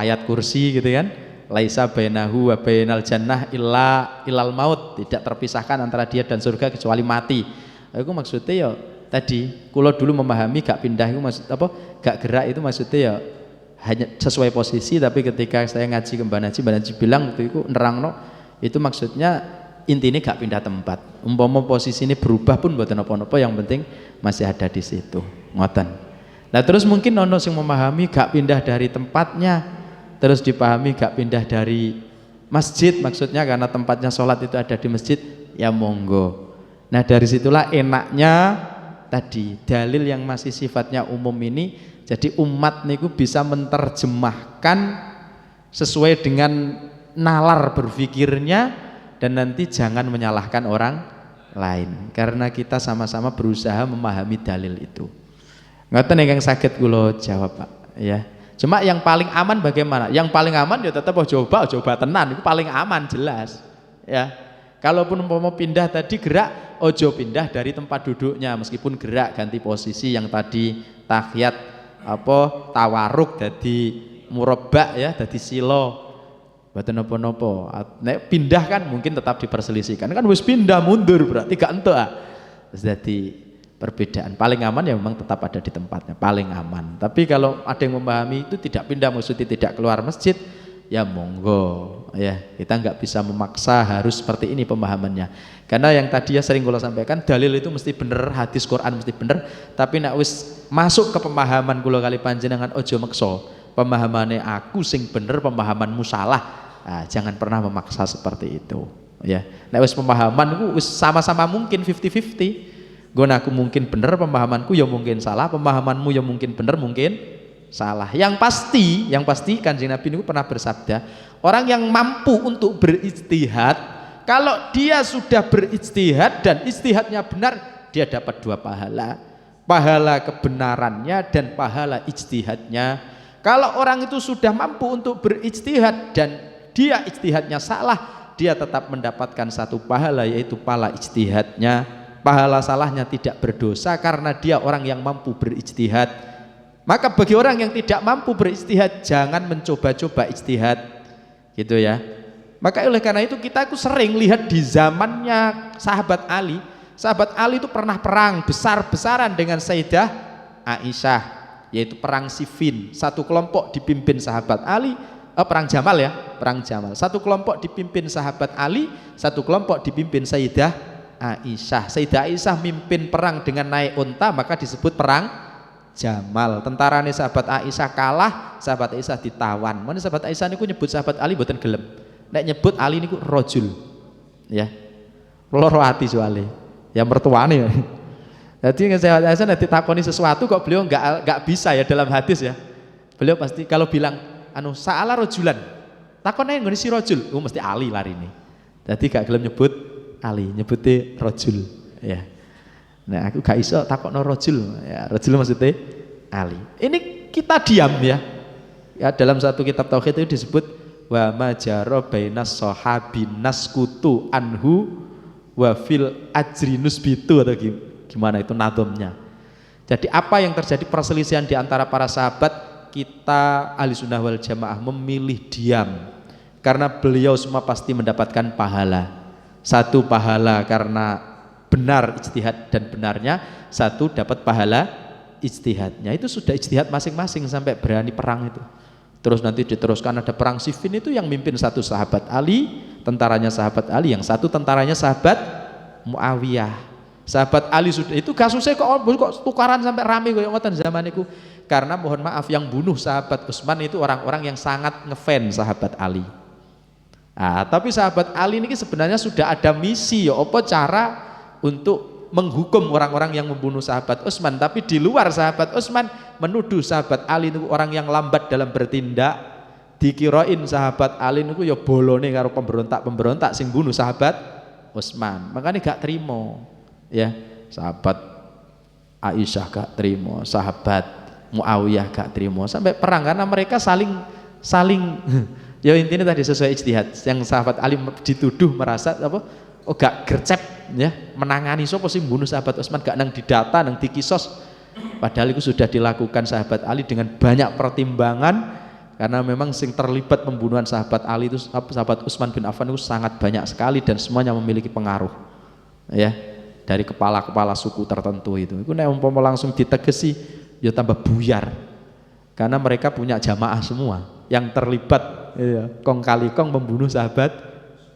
ayat kursi gitu kan. Laisa bainahu wa bainal jannah illal maut, tidak terpisahkan antara dia dan surga kecuali mati. Aku maksudnya ya tadi kula dulu memahami gak pindah itu maksud gak gerak itu maksudnya ya hanya sesuai posisi, tapi ketika saya ngaji ke Mbak Najih bilang waktu itu nerangno itu maksudnya intinya gak pindah tempat. Umpama posisi ini berubah pun mboten napa-napa, yang penting masih ada di situ. Ngoten. Nah terus mungkin ono sing memahami gak pindah dari tempatnya. Terus dipahami gak pindah dari masjid, maksudnya karena tempatnya sholat itu ada di masjid, ya monggo. Nah dari situlah enaknya tadi dalil yang masih sifatnya umum ini, jadi umat niku bisa menerjemahkan sesuai dengan nalar berpikirnya dan nanti jangan menyalahkan orang lain karena kita sama-sama berusaha memahami dalil itu. Ngoten ingkang saged kula jawab Pak ya. Cuma yang paling aman bagaimana? Yang paling aman ya tetap coba tenan, itu paling aman jelas. Ya. Kalaupun mau pindah tadi gerak, ojo pindah dari tempat duduknya, meskipun gerak ganti posisi yang tadi tahiyat tawaruk jadi murabbak ya, jadi silo. Mboten napa-napa. Nek pindah kan mungkin tetap diperselisihkan. Kan wis pindah mundur berarti gak entuk ah. Terus jadi perbedaan. Paling aman ya memang tetap ada di tempatnya, paling aman. Tapi kalau ada yang memahami itu tidak pindah maksudnya tidak keluar masjid, ya monggo ya. Kita nggak bisa memaksa harus seperti ini pemahamannya. Karena yang tadi ya sering kula sampaikan, dalil itu mesti bener, hadis Quran mesti bener, tapi nek wis masuk ke pemahaman kula kali panjenengan ojo meksa. Pemahamannya aku sing bener, pemahamanmu salah. Nah, jangan pernah memaksa seperti itu ya. Nek wis pemahaman ku wis sama-sama mungkin 50-50. Aku mungkin benar, pemahamanku ya mungkin salah, pemahamanmu ya mungkin benar, mungkin salah. Yang pasti Kanjeng Nabi itu pernah bersabda, orang yang mampu untuk berijtihad, kalau dia sudah berijtihad dan ijtihadnya benar, dia dapat 2 pahala. Pahala kebenarannya dan pahala ijtihadnya. Kalau orang itu sudah mampu untuk berijtihad dan dia ijtihadnya salah, dia tetap mendapatkan 1 pahala, yaitu pahala ijtihadnya. Pahala salahnya tidak berdosa karena dia orang yang mampu berijtihad. Maka bagi orang yang tidak mampu berijtihad, jangan mencoba-coba ijtihad, gitu ya. Maka oleh karena itu kita sering lihat di zamannya sahabat Ali. Sahabat Ali itu pernah perang besar-besaran dengan Sayyidah Aisyah, yaitu perang Siffin. Satu kelompok dipimpin sahabat Ali, perang Jamal ya, perang Jamal. Satu kelompok dipimpin sahabat Ali, satu kelompok dipimpin Sayyidah Aisyah. Sayyidah Aisyah mimpin perang dengan naik unta, maka disebut perang Jamal. Tentarane sahabat Aisyah kalah, sahabat Aisyah ditawan. Mana sahabat Aisyah niku nyebut sahabat Ali mboten gelem. Nek nyebut Ali niku rajul. Ya. Loro ati soalnya. Ya mertuane. Jadi Sayyidat Aisyah nanti takoni sesuatu kok beliau enggak bisa ya dalam hadis ya. Beliau pasti kalau bilang sa'ala rajulan. Takone ngene si rajul, mesti Ali larine. Jadi gak gelem nyebut Ali, nyebute rajul ya. Nah, aku gak iso takokno rajul. Ya, rajul maksudnya Ali. Ini kita diam ya. Ya dalam satu kitab tauhid itu disebut wa majara bainas sahabin naskutu anhu wa fil ajri nusbitu atau gimana itu nadomnya. Jadi apa yang terjadi perselisihan di antara para sahabat, kita Ahlussunnah wal Jamaah memilih diam karena beliau semua pasti mendapatkan pahala. Satu pahala karena benar ijtihad dan benarnya, satu dapat pahala ijtihadnya. Itu sudah ijtihad masing-masing sampai berani perang itu. Terus nanti diteruskan ada perang Siffin, itu yang mimpin satu sahabat Ali, tentaranya sahabat Ali, yang satu tentaranya sahabat Muawiyah. Sahabat Ali sudah itu kasusnya kok tukaran sampai rame kayak ngoten zaman itu. Karena mohon maaf yang bunuh sahabat Utsman itu orang-orang yang sangat ngefans sahabat Ali. Nah, tapi sahabat Ali ini sebenarnya sudah ada misi ya, apa cara untuk menghukum orang-orang yang membunuh sahabat Utsman, tapi di luar sahabat Utsman menuduh sahabat Ali itu orang yang lambat dalam bertindak, dikirain sahabat Ali itu ya bolone karo pemberontak-pemberontak sing bunuh sahabat Utsman. Makanya gak terima. Ya, sahabat Aisyah gak terima, sahabat Muawiyah gak terima sampai perang karena mereka saling ya intinya tadi sesuai ijtihad. Yang sahabat Ali dituduh merasa gak gercep ya, menangani sapa sing bunuh sahabat Utsman, gak nang didata nang dikisos, padahal itu sudah dilakukan sahabat Ali dengan banyak pertimbangan karena memang sing terlibat pembunuhan sahabat Ali itu sahabat Utsman bin Affan itu sangat banyak sekali dan semuanya memiliki pengaruh ya dari kepala-kepala suku tertentu itu nek umpama langsung ditegesi ya tambah buyar karena mereka punya jamaah semua yang terlibat ya, kong kali kong membunuh sahabat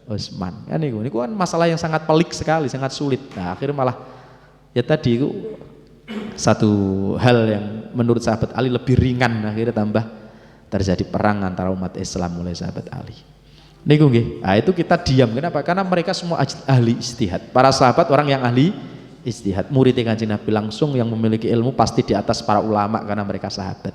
Utsman kan itu kan masalah yang sangat pelik sekali, sangat sulit. Nah akhirnya malah ya tadi itu satu hal yang menurut sahabat Ali lebih ringan, akhirnya tambah terjadi perang antara umat Islam oleh sahabat Ali. Niku nggih. Nah, itu kita diam. Kenapa? Karena mereka semua ahli ijtihad. Para sahabat orang yang ahli ijtihad. Murid Kanjeng Nabi langsung yang memiliki ilmu pasti di atas para ulama karena mereka sahabat.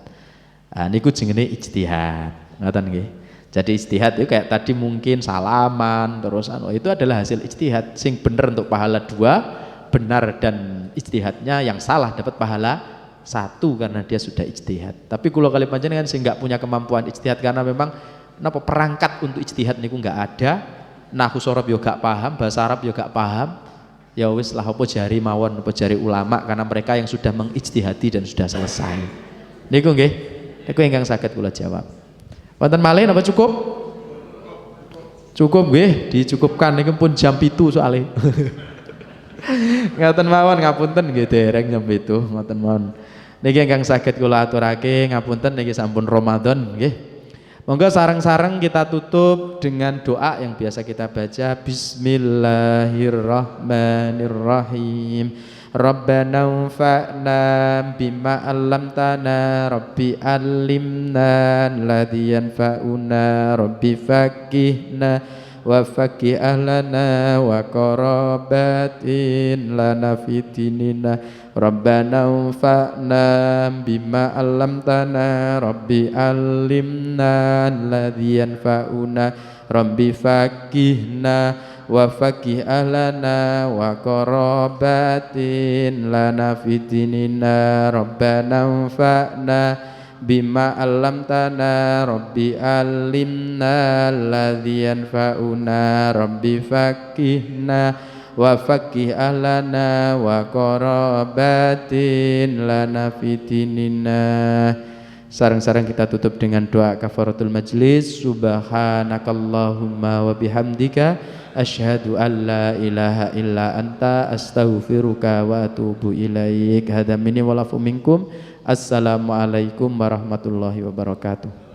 Nah, niku jenenge ijtihad. Ngoten nggih. Jadi ijtihad itu kayak tadi mungkin salaman terus itu adalah hasil ijtihad. Sing bener untuk pahala 2, benar dan ijtihadnya yang salah dapat pahala 1 karena dia sudah ijtihad. Tapi kula kali panjenengan sing enggak punya kemampuan ijtihad karena memang napa perangkat untuk ijtihad niku enggak ada, nahwu sorab yo gak paham, bahasa Arab yo gak paham, ya wis lah apa jari mawon, apa jari ulama karena mereka yang sudah mengijtihadi dan sudah selesai. Niku nggih, niku ingkang saged kula jawab. Wonten malih napa cukup? Cukup nggih, dicukupkan niku pun jam 7 soalé. Ngaten mawon ngapunten nggih dereng jam 7, ngoten mawon. Niki ingkang saged kula aturake ngapunten niki sampun Ramadan nggih. Monggo sareng-sareng kita tutup dengan doa yang biasa kita baca. Bismillahirrahmanirrahim. Rabbana anfa'na bima 'allamtana rabbi 'allimna alladzi yanfa'una rabbi faqihna wa faqih ahlana wa qarabatin lana fitinina Rabbana anfa'na bima 'allamtana rabbi 'allimna alladzi yanfa'una rabbi faqihna wa faqih ahlana wa qarabatin lana fitinina Rabbana anfa'na bima 'allamtana rabbi 'allimna alladzi yanfa'una rabbi faqihna wa faqih ahlana wa qarabatin lana fitinina. Sareng-sareng kita tutup dengan doa kafaratul majlis. Subhanakallahumma wa bihamdika asyhadu an la ilaha illa anta astaghfiruka wa atubu ilaik. Hadza minni wa lakum minkum. Assalamualaikum warahmatullahi wabarakatuh.